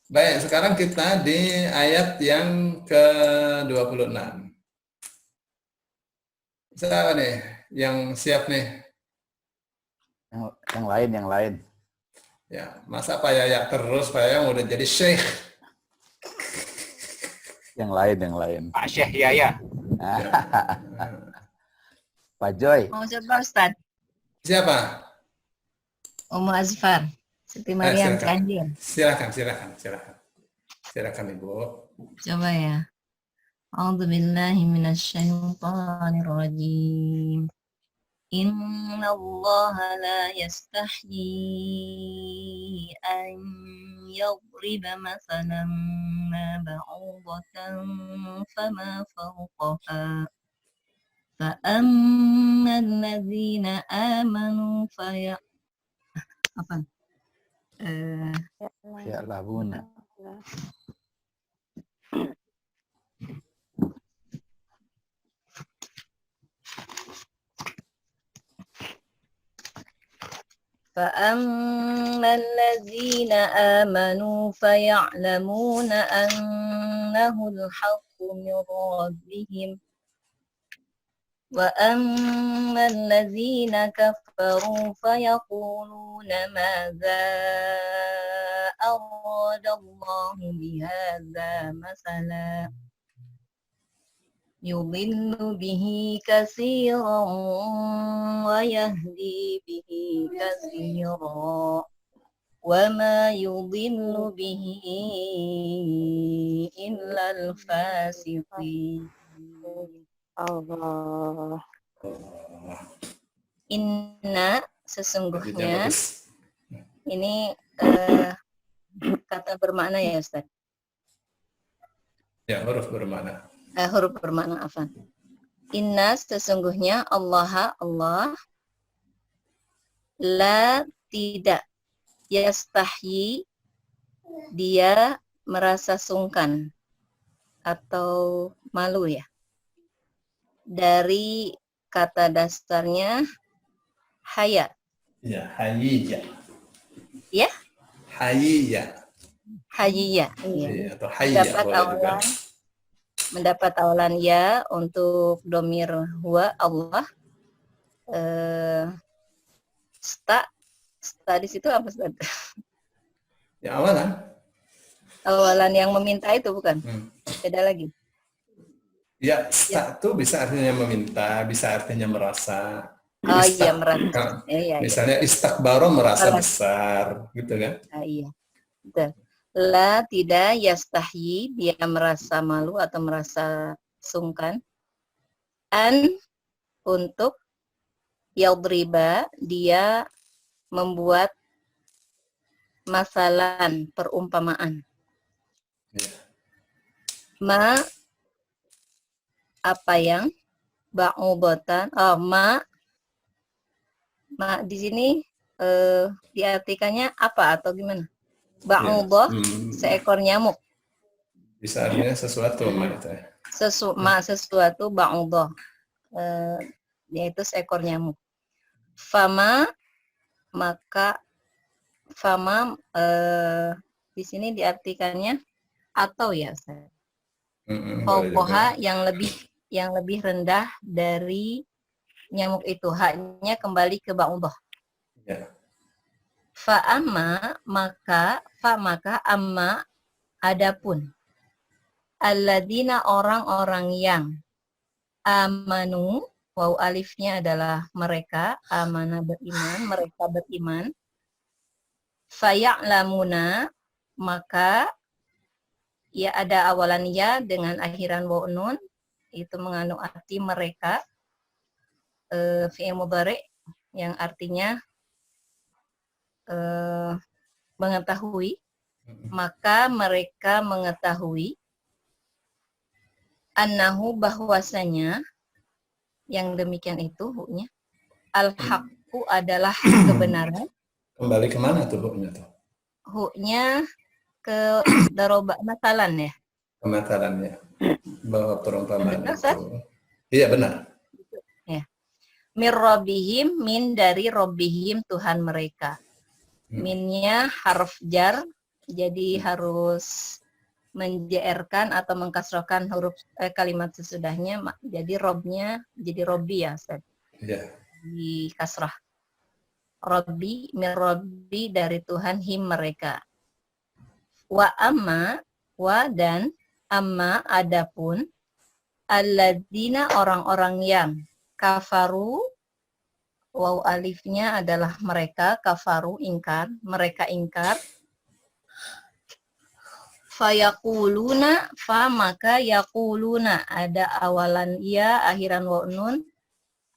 Baik, sekarang kita di ayat yang ke-26. Siapa nih yang siap nih? Yang lain. Ya, masa Pak Yaya terus, Pak Yaya udah jadi syekh. Yang lain. Pak Syekh Yaya. Pak Joy. Mau coba Ustaz? Siapa? Umu Azfar. Siti Maryam Cianjur. Silakan. Silakan Ibu. Coba ya. A'udzu billahi minasyaitonir rajim. Inna Allah la yastahyi an yadriba mathalan ma ba'udatan fama fawqaha. فأما الذين آمنوا Ya labuna. فأما الذين آمنوا فيعلمون أنه الحق من ربهم وأما الذين كفروا فيقولون ماذا أراد الله بهذا مثلا يضل به كثيرا ويهدي به كثيرا وما يضل به إلا الفاسقين. Allah. Inna sesungguhnya ini kata bermakna ya Ustaz? Ya, huruf bermakna. Huruf bermakna afan. Inna sesungguhnya Allah la tidak yastahyi dia merasa sungkan atau malu ya. Dari kata dasarnya haya. Ya, hayya. Ya? Hayya. Hayya. Ya, atau hayya boleh juga. Mendapat awalan ya untuk domir huwa Allah. Sta di situ apa Ustaz? Ya, awalan. Awalan yang meminta itu bukan? Beda lagi. Ya, sta itu bisa artinya meminta, bisa artinya merasa. Oh iya, merasa. Misalnya istakbaro merasa besar, gitu kan? Iya. Betul. La tidak yastahyi dia merasa malu atau merasa sungkan. An untuk yadriba dia membuat masalan perumpamaan. Ya. Ma apa yang ba'ubatan ma di sini diartikannya apa atau gimana? Ba'udah seekor nyamuk. Bisa artinya sesuatu sesuatu ba'udah yaitu seekor nyamuk. Fama maka fama di sini diartikannya atau ya Fauqaha yang lebih rendah dari nyamuk itu, haknya kembali ke ba'udah. Ya. Fa'amma maka amma adapun alladzina orang-orang yang amanu waw alifnya adalah mereka, amana beriman, mereka beriman. Faya'lamuna maka ya ada awalan ya dengan akhiran waw nun itu mengandung arti mereka fi'il mudhari yang artinya mengetahui, maka mereka mengetahui annahu bahwasanya yang demikian itu huknya al-haqqu adalah kebenaran. Kembali kemana tuh huknya tuh? Huknya ke daroba matalan ya. Pematalannya bahwa perumpamaan Betul, itu. Sat? Iya benar. Ya. Mir rabbihim min dari rabbihim Tuhan mereka. Minnya harf jar Jadi harus menjerkan atau mengkasrohkan huruf kalimat sesudahnya. Jadi robnya jadi robi ya, Ustaz. Ya. Di kasrah. Robbi min Robbi dari Tuhan him mereka. Wa amma wa dan amma adapun alladzina orang-orang yang kafaru, waw alifnya adalah mereka, kafaru ingkar, mereka ingkar. Fayakuluna fa maka yakuluna ada awalan ya akhiran waw nun,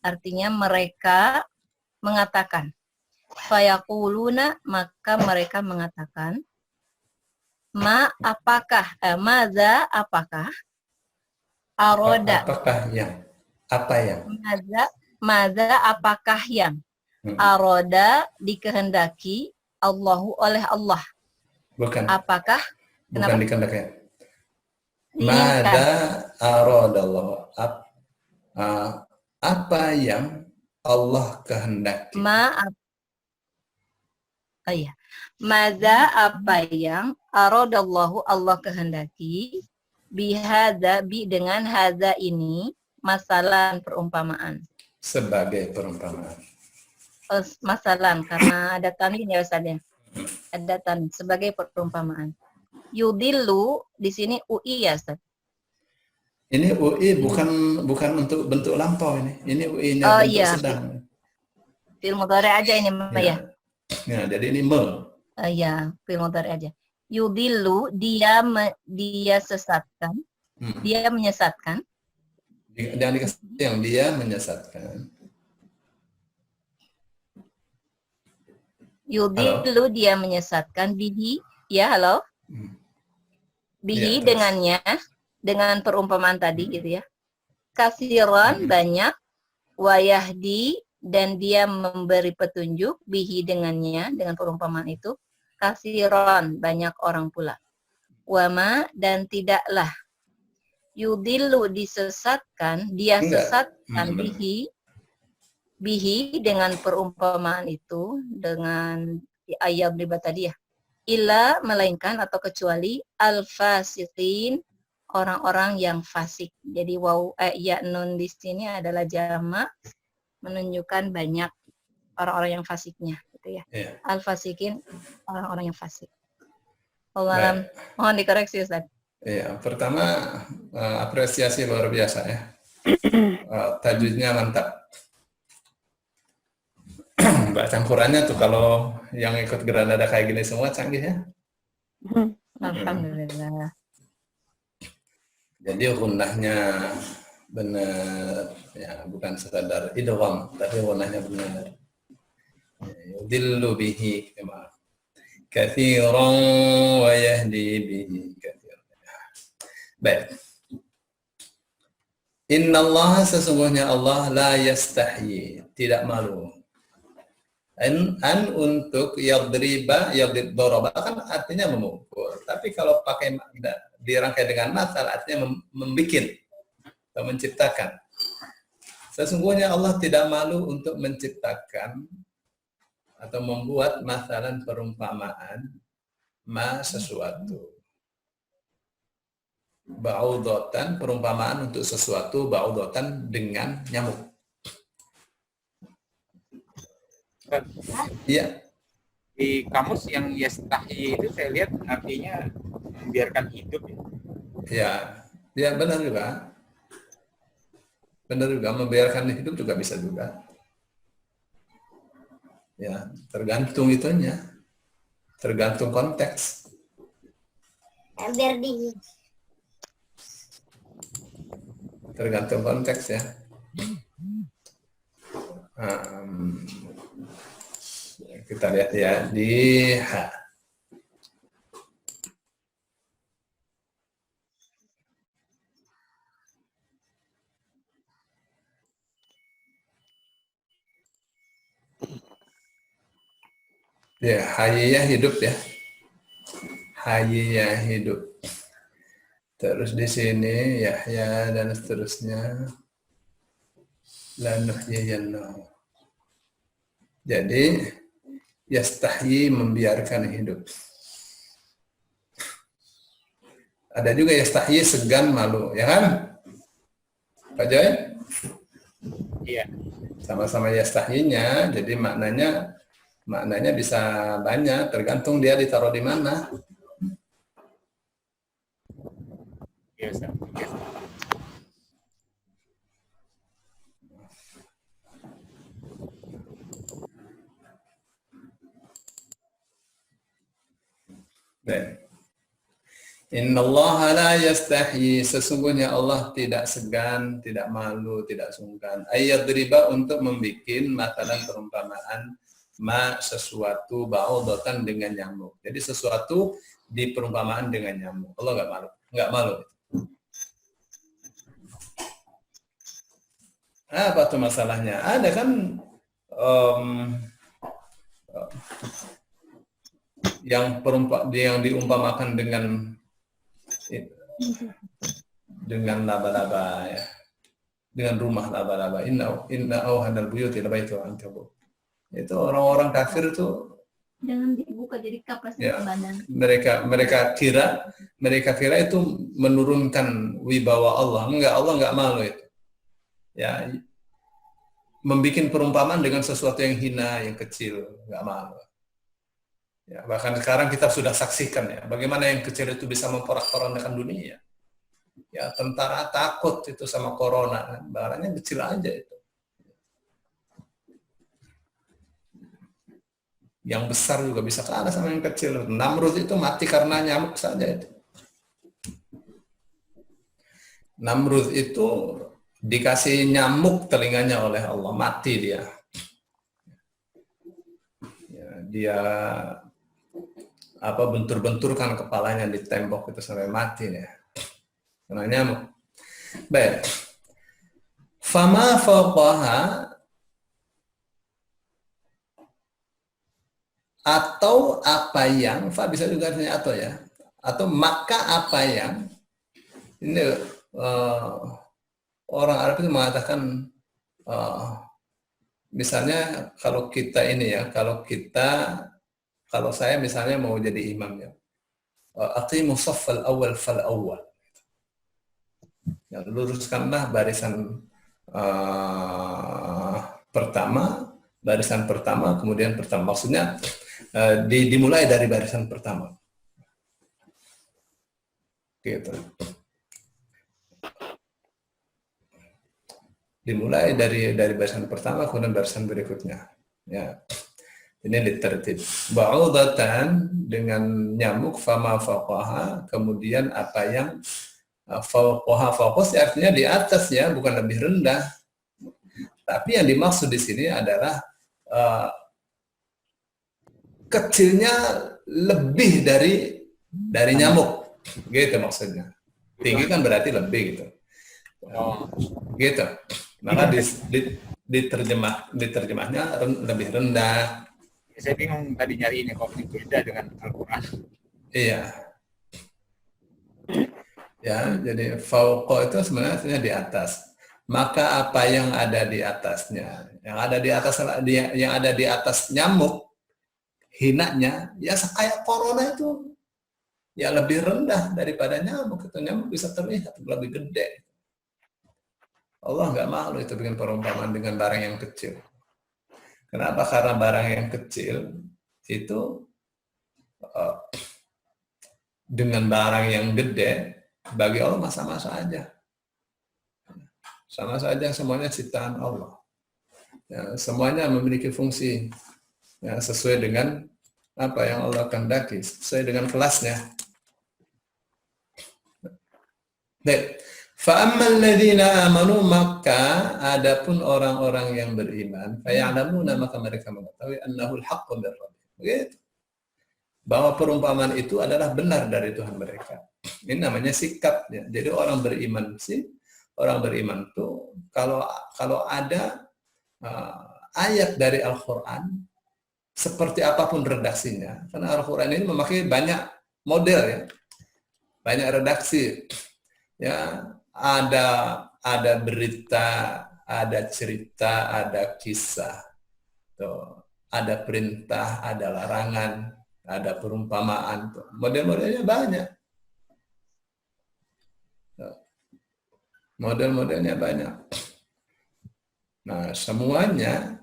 artinya mereka mengatakan. Fayakuluna maka mereka mengatakan, ma apakah maza apakah aroda Apakah yang? Apa yang? maza apakah yang aroda dikehendaki Allahu oleh Allah. Bukan. Apakah? Bukan dikehendaki. Diinginkan. Mada aradallah. Apa yang Allah kehendaki? Maza apa yang aradallahu Allah kehendaki bihadza bi dengan hadza ini masalan perumpamaan. Sebagai perumpamaan. Masalan karena ada tanwin ya Ustaz ya. Ada tanwin sebagai perumpamaan. Yudillu di sini UI ya Ustaz. Ini UI bukan untuk bentuk lampau ini. Ini UI-nya bentuk iya. sedang. Fil mudhari aja ini ya. Ya, jadi ini me. Ya, fil mudhari aja. Yudillu dia sesatkan. Dia menyesatkan. Jangan dikasih yang dia menyesatkan. Yudillu dia menyesatkan bihi. Ya, halo. Bihi Ya, dengannya, dengan perumpamaan tadi gitu ya. Kasiran banyak, wayahdi dan dia memberi petunjuk bihi dengannya, dengan perumpamaan itu. Kasiran banyak orang pula. Wama dan tidaklah yudillu disesatkan, dia sesatkan bihi dengan perumpamaan itu, dengan ayat riba tadi ya. Illa melainkan atau kecuali al-fasiqin orang-orang yang fasik. Jadi waw ya nun di sini adalah jamak menunjukkan banyak orang-orang yang fasiknya gitu ya. Yeah. Al-fasikin orang-orang yang fasik. Allah mohon dikoreksi Ustaz. Iya, pertama apresiasi luar biasa ya. Tajwidnya mantap. Mbak campurannya tuh kalau yang ikut Granada kayak gini semua canggih ya. Alhamdulillah. Jadi gunnahnya benar ya, bukan sekadar idgham tapi gunnahnya benar. Yudillu bihi kama katsiran wa yahdi bihi katsiran. Baik. Innallaha sesungguhnya Allah la yastahyi, tidak malu. An untuk yadriba, daraba kan artinya memukul. Tapi kalau pakai dirangkai dengan matsal artinya membikin atau menciptakan. Sesungguhnya Allah tidak malu untuk menciptakan atau membuat matsalan perumpamaan sesuatu. Ba'udatan perumpamaan untuk sesuatu, ba'udatan dengan nyamuk. Iya. Di kamus yang yastahi itu saya lihat artinya membiarkan hidup. Ya, ya benar juga. Benar juga, membiarkan hidup juga bisa juga. Ya, tergantung itunya. Tergantung konteks. Tergantung konteks ya. Kita lihat ya di H. Ya, hayya hidup ya. Hayya hidup. Terus di sini Yahya dan seterusnya. La nuhyiyannahu. Jadi yastahyi membiarkan hidup. Ada juga yastahyi segan malu, ya kan? Pak Joy? Iya. Sama-sama yastahyinya, jadi maknanya bisa banyak, tergantung dia ditaruh di mana. Iya, Ustaz. Baik. Innallaha la yastahyi, sesungguhnya Allah tidak segan, tidak malu, tidak sungkan. Ayyadriba, untuk membuat makanan perumpamaan sesuatu ba'udatan dengan nyamuk. Jadi sesuatu diperumpamaan dengan nyamuk. Allah nggak malu. Apa tuh masalahnya? Ada kan yang diumpamakan dengan laba-laba, ya, dengan rumah laba-laba. Inna auhanal buyuti labaitul ankabut. Itu orang-orang kafir itu Jangan dibuka jadi kapas ya, badan. mereka kira itu menurunkan wibawa Allah. Allah nggak malu itu. Ya, membikin perumpamaan dengan sesuatu yang hina, yang kecil, nggak malu. Ya, bahkan sekarang kita sudah saksikan ya, bagaimana yang kecil itu bisa memporak-porandakan dunia. Ya, tentara takut itu sama corona, barangnya kecil aja itu. Yang besar juga bisa kalah sama yang kecil. Namrud itu mati karena nyamuk saja itu. Namrud itu dikasih nyamuk telinganya oleh Allah, mati dia. Ya, dia bentur-benturkan kepalanya di tembok itu sampai mati ya. Karena nyamuk. Baik. Fama fawqaha, atau apa yang, fa bisa juga artinya atau ya, atau maka apa yang, ini orang Arab itu mengatakan, misalnya kalau kita ini ya, kalau saya misalnya mau jadi imam ya, aqimu shaffal awal fal awal, ya, luruskanlah barisan pertama, kemudian pertama, maksudnya dimulai dari barisan pertama, gitu. Dimulai dari barisan pertama, kemudian barisan berikutnya. Ya, ini ditertib. Ba'udatan, dengan nyamuk, fama fawqaha, kemudian apa yang fawqaha, fawqas artinya di atas ya, bukan lebih rendah. Tapi yang dimaksud di sini adalah kecilnya lebih dari nyamuk, gitu maksudnya. Tinggi kan berarti lebih gitu. Gitu. Maka diterjemahnya lebih rendah. Saya bingung tadi nyari ini kok beda dengan Al-Quran. Iya. Ya, jadi fauqa itu sebenarnya di atas. Maka apa yang ada di atasnya, yang ada di atas nyamuk, hinanya, ya kayak corona itu, ya lebih rendah daripada nyamuk. Itu nyamuk bisa terlihat lebih gede. Allah nggak malu itu bikin perumpamaan dengan barang yang kecil. Kenapa? Karena barang yang kecil itu dengan barang yang gede, bagi Allah sama-sama saja. Sama saja, semuanya ciptaan Allah. Ya, semuanya memiliki fungsi ya, sesuai dengan apa yang Allah kehendaki, sesuai dengan kelasnya. Baik. Fa'ammal ladzina amanu, maka adapun orang-orang yang beriman, faya'lamuna, maka mereka mengetahui annahul haqqu mir rabbihim. Begitu. Bahwa perumpamaan itu adalah benar dari Tuhan mereka. Ini namanya sikap ya. Jadi orang beriman itu kalau ada ayat dari Al-Qur'an, seperti apapun redaksinya, karena Al-Qur'an ini memakai banyak model ya. Banyak redaksi. Ya, ada berita, ada cerita, ada kisah, tuh, ada perintah, ada larangan, ada perumpamaan, model-modelnya banyak. Model-modelnya banyak. Nah, semuanya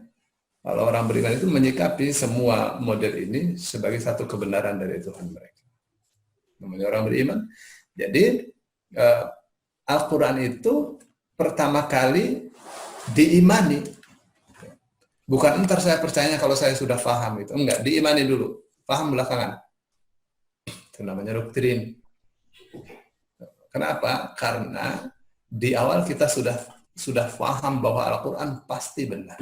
kalau orang beriman itu menyikapi semua model ini sebagai satu kebenaran dari Tuhan mereka. Namanya orang beriman. Jadi Al-Quran itu pertama kali diimani. Bukan ntar saya percaya kalau saya sudah paham itu. Enggak, diimani dulu. Paham belakangan. Itu namanya doktrin. Kenapa? Karena di awal kita sudah paham bahwa Al-Quran pasti benar.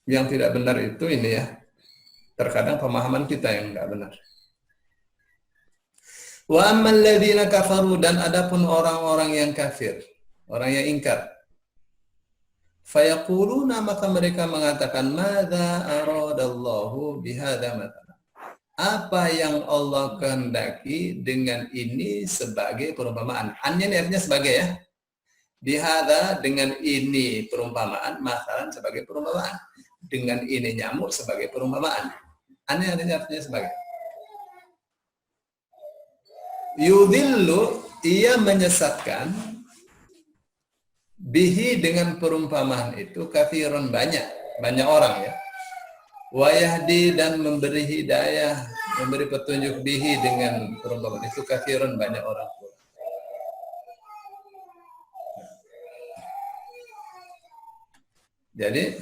Yang tidak benar itu ini ya, terkadang pemahaman kita yang tidak benar. Wa ammal ladzina kafaru, dan adapun orang-orang yang kafir, orang yang ingkar. Fayaquluna, maka mereka mengatakan, madza aradallahu bihadza mathalan. Apa yang Allah kehendaki dengan ini sebagai perumpamaan. Annya ini artinya sebagai ya. Bihadza, dengan ini perumpamaan, mathalan sebagai perumpamaan. Dengan ini nyamuk sebagai perumpamaan. Annya artinya sebagai. Yudhillu, ia menyesatkan, bihi, dengan perumpamaan itu, katsirun, banyak orang ya. Wa yahdi, dan memberi hidayah, memberi petunjuk, bihi, dengan perumpamaan itu, katsirun, banyak orang. Jadi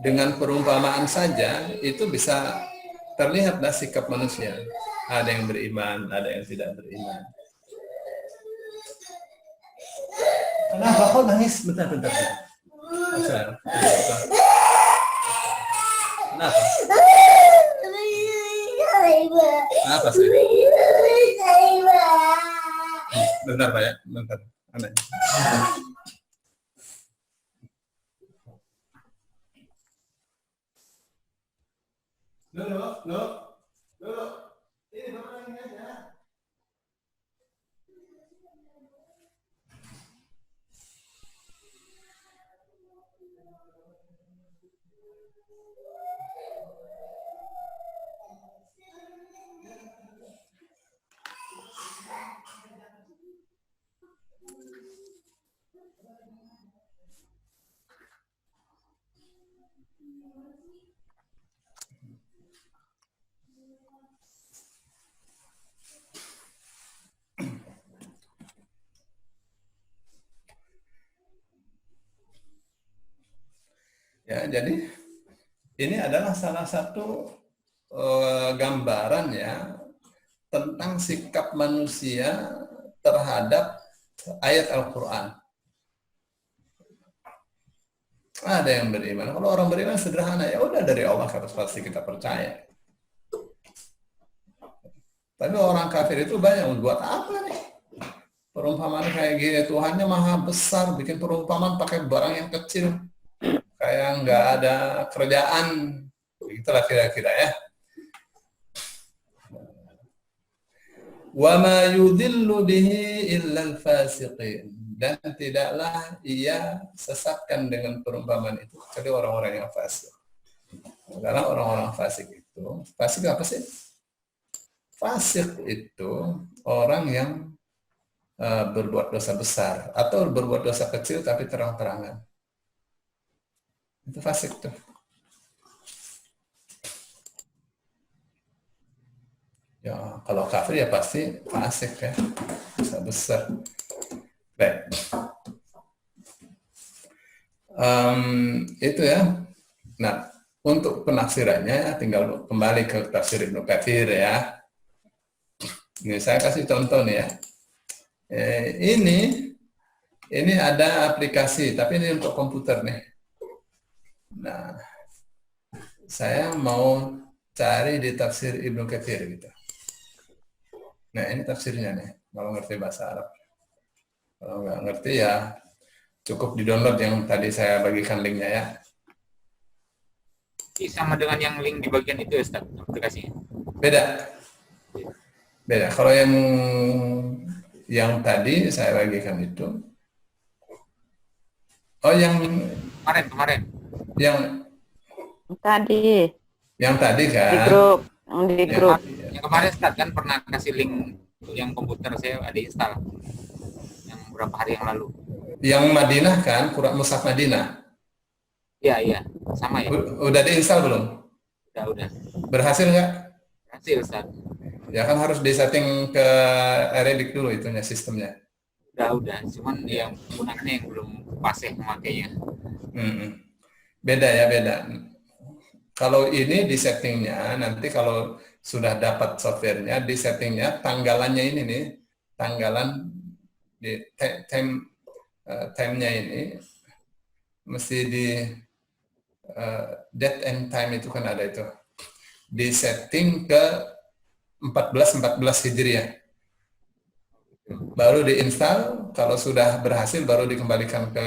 dengan perumpamaan saja itu bisa terlihatlah sikap manusia. Ada yang beriman, ada yang tidak beriman. Kenapa kau nangis? Bentar. Kenapa? Kenapa sih? Bentar Pak ya, bentar. Aneh. Loh. Ini Bapak ini aja. Ya, jadi ini adalah salah satu gambaran ya tentang sikap manusia terhadap ayat Al-Quran. Ada yang beriman. Kalau orang beriman sederhana, ya udah dari Allah pasti kita percaya. Tapi orang kafir itu banyak, buat apa nih? Perumpamaan kayak gini, Tuhannya maha besar, bikin perumpamaan pakai barang yang kecil. Kayak nggak ada kerjaan, begitulah kira-kira ya. Wa ma yudhillu bihi illal fasiqin, dan tidaklah ia sesatkan dengan perumpamaan itu kecuali orang-orang yang fasik. Karena orang-orang fasik itu, fasik apa sih? Fasik itu orang yang berbuat dosa besar atau berbuat dosa kecil tapi terang-terangan. Itu fasik tuh. Ya, kalau kafir ya pasti fasik ya, dosa besar. Baik. Itu ya. Nah, untuk penafsirannya tinggal kembali ke tafsir Ibnu Katsir ya. Ini saya kasih contoh nih ya. Ini ada aplikasi, tapi ini untuk komputer nih. Nah, saya mau cari di tafsir Ibnu Katsir gitu. Nah, ini tafsirnya nih, kalau ngerti bahasa Arab. Kalau nggak ngerti ya cukup di-download yang tadi saya bagikan linknya ya. Ini sama dengan yang link di bagian itu Ustaz, aplikasinya? Beda. Kalau yang tadi saya bagikan itu, yang kemarin. Yang tadi kan? di grup. Ya, Yang kemarin Ustaz kan pernah kasih link yang komputer saya ada install yang beberapa hari yang lalu. Yang Madinah kan, Quran Mushaf Madinah. Iya, sama ya. Udah diinstal belum? Udah. Berhasil nggak? Berhasil Ustaz. Ya kan harus disetting ke Arabic dulu itunya sistemnya. Udah. Cuman yang penggunaannya yang belum fasih memakainya. Beda ya, beda. Kalau ini di settingnya, nanti kalau sudah dapat softwarenya, di settingnya tanggalannya ini nih, tanggalan di time-nya ini, mesti di date and time itu kan ada itu. Di setting ke 14 Hijriah. Baru diinstal, kalau sudah berhasil baru dikembalikan ke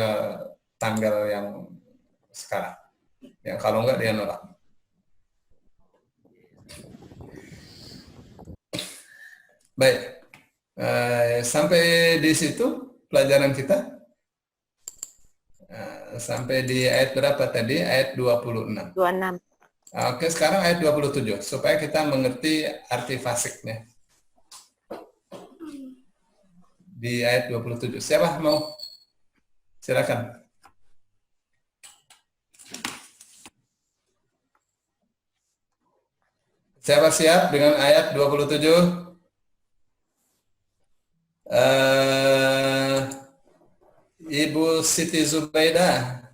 tanggal yang sekarang. Ya, kalau enggak dia nolak. Baik, sampai di situ pelajaran kita. Sampai di ayat berapa tadi? Ayat 26. 26. Oke, sekarang ayat 27, supaya kita mengerti arti fasiknya. Di ayat 27. Siapa mau? Silakan. Siapa siap dengan ayat 27? Ibu Siti Zubaidah.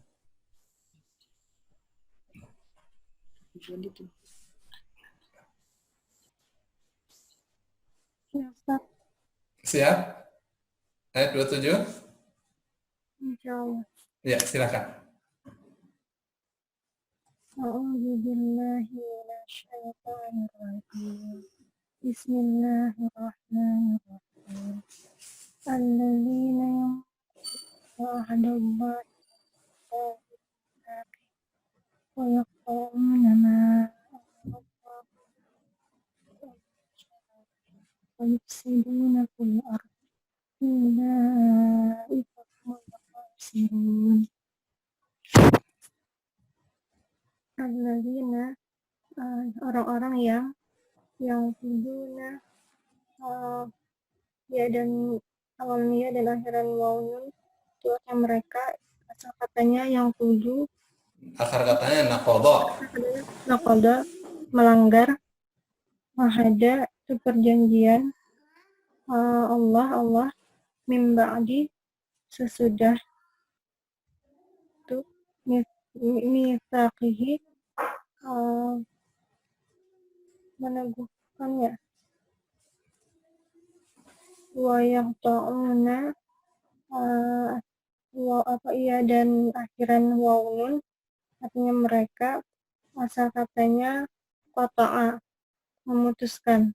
Siap? Ayat 27? Insyaallah. Ya, silakan. A'udzu billahi minasyaitonir rajim. Bismillahirrahmanirrahim. Alladzina ya'lamunallaha wa yaquluna ma wa yufsiduna fil ardi ulaika humul khasirun. Alladzina orang-orang yang tuduna ya dan awalnya dan akhiran waunun itu mereka asal katanya yang tuju Akar katanya nakoda melanggar mahada itu perjanjian Allah min ba'di sesudah itu mitsaqihi meneguhkannya wa yaqta'una dan akhiran waunun artinya mereka asal katanya qata'a memutuskan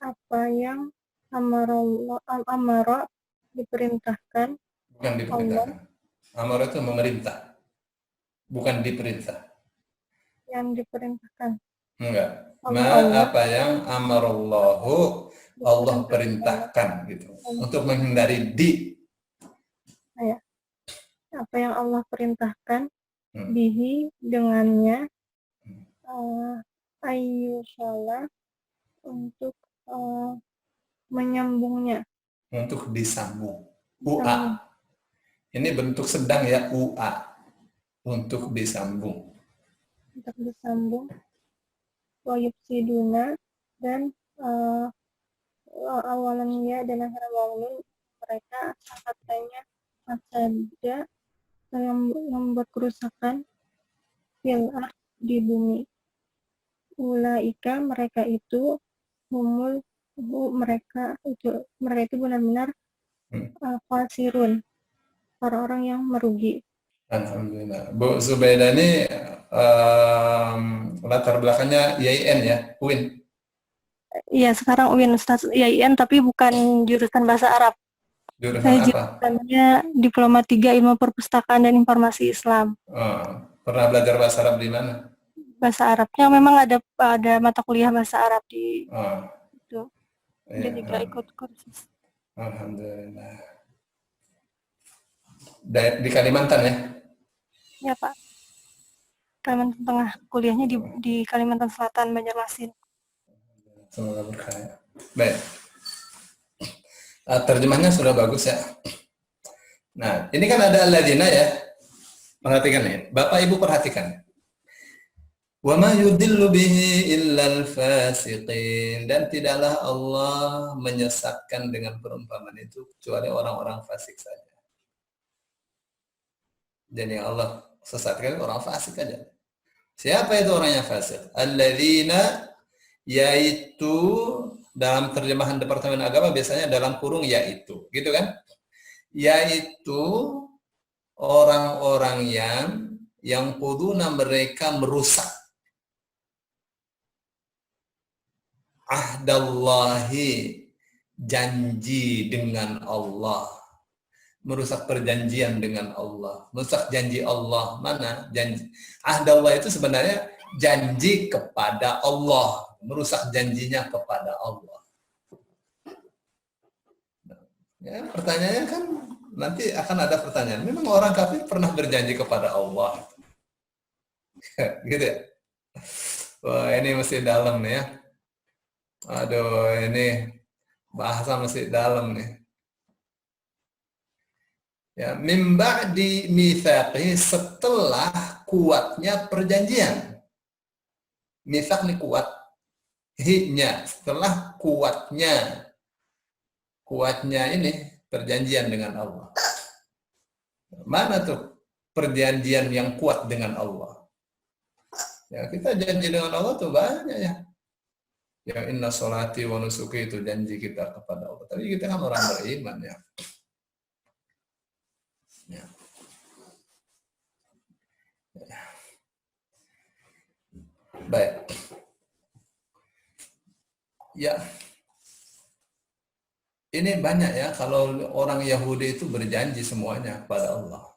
apa yang amara diperintahkan bukan diperintahkan. Amara itu memerintah, bukan diperintah. Yang diperintahkan Enggak. Allah. Apa yang amarallahu Allah perintahkan gitu. Untuk menghindari apa yang Allah perintahkan bihi dengannya ayyushala untuk menyambungnya, untuk disambung. UA. Ini bentuk sedang ya, UA. Untuk disambung. Untuk disambung. Wa yufsiduna dan awalannya dan akhir waulun mereka katanya asada yang membuat kerusakan fil ard di bumi. Ulaika mereka itu mereka itu benar-benar khasirun, orang-orang yang merugi. Alhamdulillah. Bu Zubaidah ini latar belakangnya IAIN ya, UIN. Iya, sekarang UIN Ustaz IAIN tapi bukan jurusan bahasa Arab. Jurusan Saya apa? jurusannya Diploma 3 Ilmu Perpustakaan dan Informasi Islam. Pernah belajar bahasa Arab di mana? Bahasa Arabnya memang ada mata kuliah bahasa Arab di itu. Iya, Dan juga ikut kursus. Alhamdulillah. Di Kalimantan ya? Ya Pak. Kalimantan Tengah, kuliahnya di Kalimantan Selatan, Banjarmasin. Semoga berkah. Baik. Terjemahnya sudah bagus ya. Nah, ini kan ada alladzina ya. Perhatikan ya. Bapak Ibu perhatikan. Wa ma yudillu bihi illal fasiqin, dan tidaklah Allah menyesatkan dengan perumpamaan itu kecuali orang-orang fasik saja. Jadi Allah sesatkan orang fasik aja. Siapa itu orang yang fasik? Alladzina, yaitu dalam terjemahan Departemen Agama biasanya dalam kurung yaitu, gitu kan? Yaitu orang-orang yang kuduna, mereka merusak ahdallahi, janji dengan Allah, merusak perjanjian dengan Allah, merusak janji Allah. Mana janji? Ahdallah itu sebenarnya janji kepada Allah, merusak janjinya kepada Allah. Ya, pertanyaannya kan nanti akan ada pertanyaan. Memang orang kafir pernah berjanji kepada Allah? Gitu ya? Wah, ini mesti dalam nih ya. Aduh, ini bahasa mesti dalam nih. Ya, mim ba'di mitsaqi, setelah kuatnya perjanjian. Mitsaq nih kuat. Hi-nya, setelah kuatnya ini perjanjian dengan Allah. Mana tuh perjanjian yang kuat dengan Allah? Ya, kita janji dengan Allah tuh banyak ya. Ya, inna sholati wa nusuki, itu janji kita kepada Allah. Tapi kita kan orang beriman ya. Ya. Ya. Baik. Ya. Ini banyak ya, kalau orang Yahudi itu berjanji semuanya kepada Allah.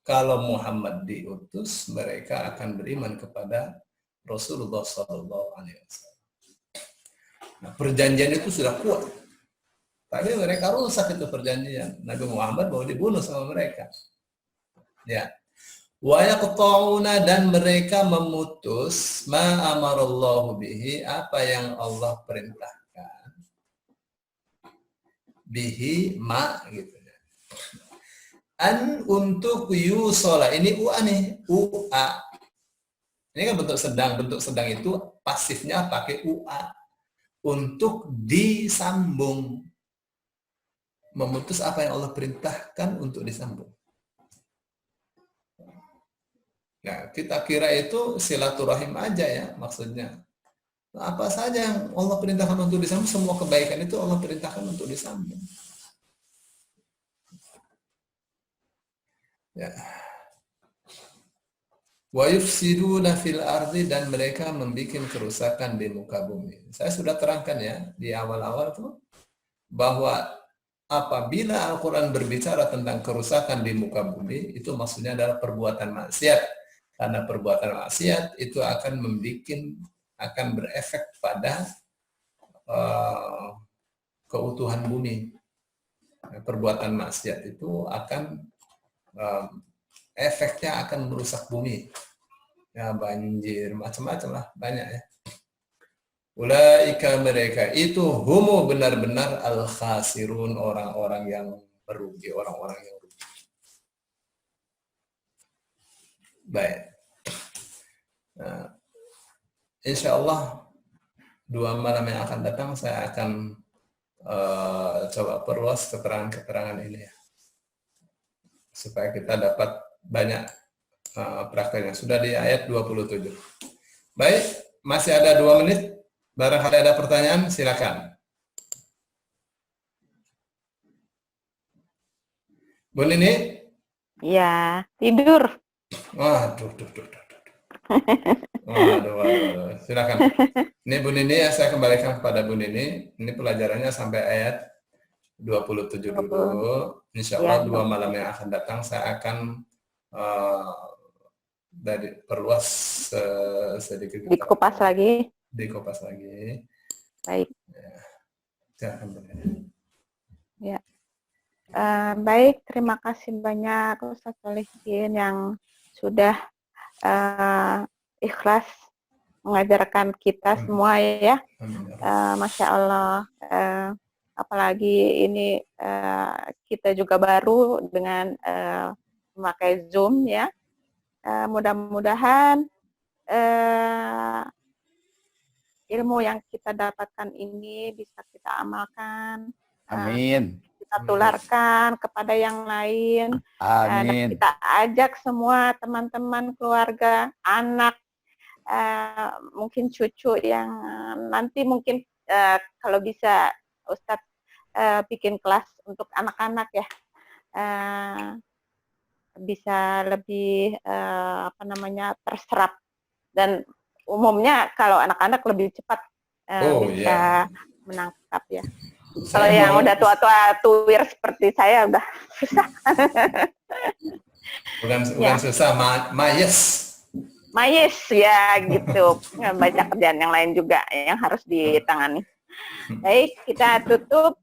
Kalau Muhammad diutus, mereka akan beriman kepada Rasulullah SAW. Nah, perjanjian itu sudah kuat. Tapi mereka rusak itu perjanjian. Nabi Muhammad mau dibunuh sama mereka. Ya. Wa yaqta'una, dan mereka memutus ma amarallahu bihi, apa yang Allah perintahkan. Bihi ma gitu ya. An, untuk yusola, ini ua nih, ua. Ini kan bentuk sedang itu pasifnya pakai ua. Untuk disambung, memutus apa yang Allah perintahkan untuk disambung. Nah, kita kira itu silaturahim aja ya maksudnya. Nah, apa saja yang Allah perintahkan untuk disambung, semua kebaikan itu Allah perintahkan untuk disambung. Ya. Wa yufsiduna fil ardi, dan mereka membuat kerusakan di muka bumi. Saya sudah terangkan ya di awal-awal tuh bahwa apabila Al-Quran berbicara tentang kerusakan di muka bumi, itu maksudnya adalah perbuatan maksiat. Karena perbuatan maksiat itu akan berefek pada keutuhan bumi. Perbuatan maksiat itu akan efeknya akan merusak bumi. Ya, banjir, macam-macam lah, banyak ya. Ulaika, mereka itu humu, benar-benar al-khasirun, orang-orang yang merugi, orang-orang yang rugi. Baik. Nah, insya Allah 2 malam yang akan datang saya akan coba perluas keterangan-keterangan ini ya, supaya kita dapat banyak prakteknya. Sudah di ayat 27. Baik, masih ada 2 menit. Barangkali ada pertanyaan, silakan. Bu Nini? Ya, tidur. Waduh. Waduh. Silakan. Ini Bu Nini, ya, saya kembalikan kepada Bu Nini. Ini pelajarannya sampai ayat 27 dulu. Insya Allah 2 malam yang akan datang saya akan dari perluas sedikit. Dikupas lagi. Baik. Ya. Ya. Baik, terima kasih banyak Ustaz Solihin yang sudah ikhlas mengajarkan kita semua ya. Amin. Masya Allah. Apalagi ini kita juga baru dengan memakai Zoom ya. Mudah-mudahan ilmu yang kita dapatkan ini bisa kita amalkan, Amin. kita tularkan kepada yang lain, dan Amin. kita ajak semua teman-teman, keluarga, anak, mungkin cucu yang nanti mungkin kalau bisa Ustadz bikin kelas untuk anak-anak ya, bisa lebih terserap, dan umumnya kalau anak-anak lebih cepat bisa menangkap ya. Kalau yang udah tua-tua tuwir seperti saya udah susah. Bukan susah, Mayes ya gitu. Baca kerjaan yang lain juga yang harus ditangani. Baik, kita tutup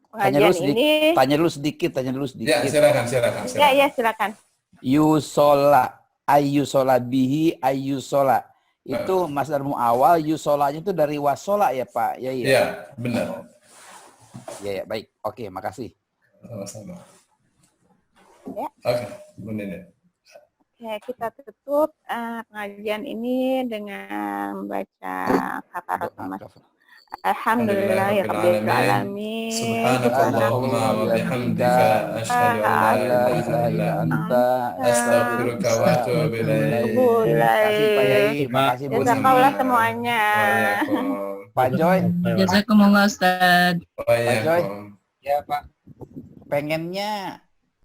pengajian ini. Tanya dulu sedikit. Ya, silakan. Ya, silakan. Yusola, ayyusola bihi, ayyusola. Itu masdar muawal, yusolanya itu dari wasola ya Pak? Ya, iya. Ya, benar. Ya, baik. Oke, makasih. Sama-sama. Ya. Oke, Bu Nenek. Oke, kita tutup pengajian ini dengan membaca kafaratul masjid. Alhamdulillahirabbil alamin. Subhanakallahumma wa bihamdika asyhadu an la ilaha illa anta astaghfiruka wa atubu ilaik. Terima kasih Bu. Jazakallah semuanya. Pak Joy. Jazakumullah Ustaz. Pak Joy. Ya Pak. Pengennya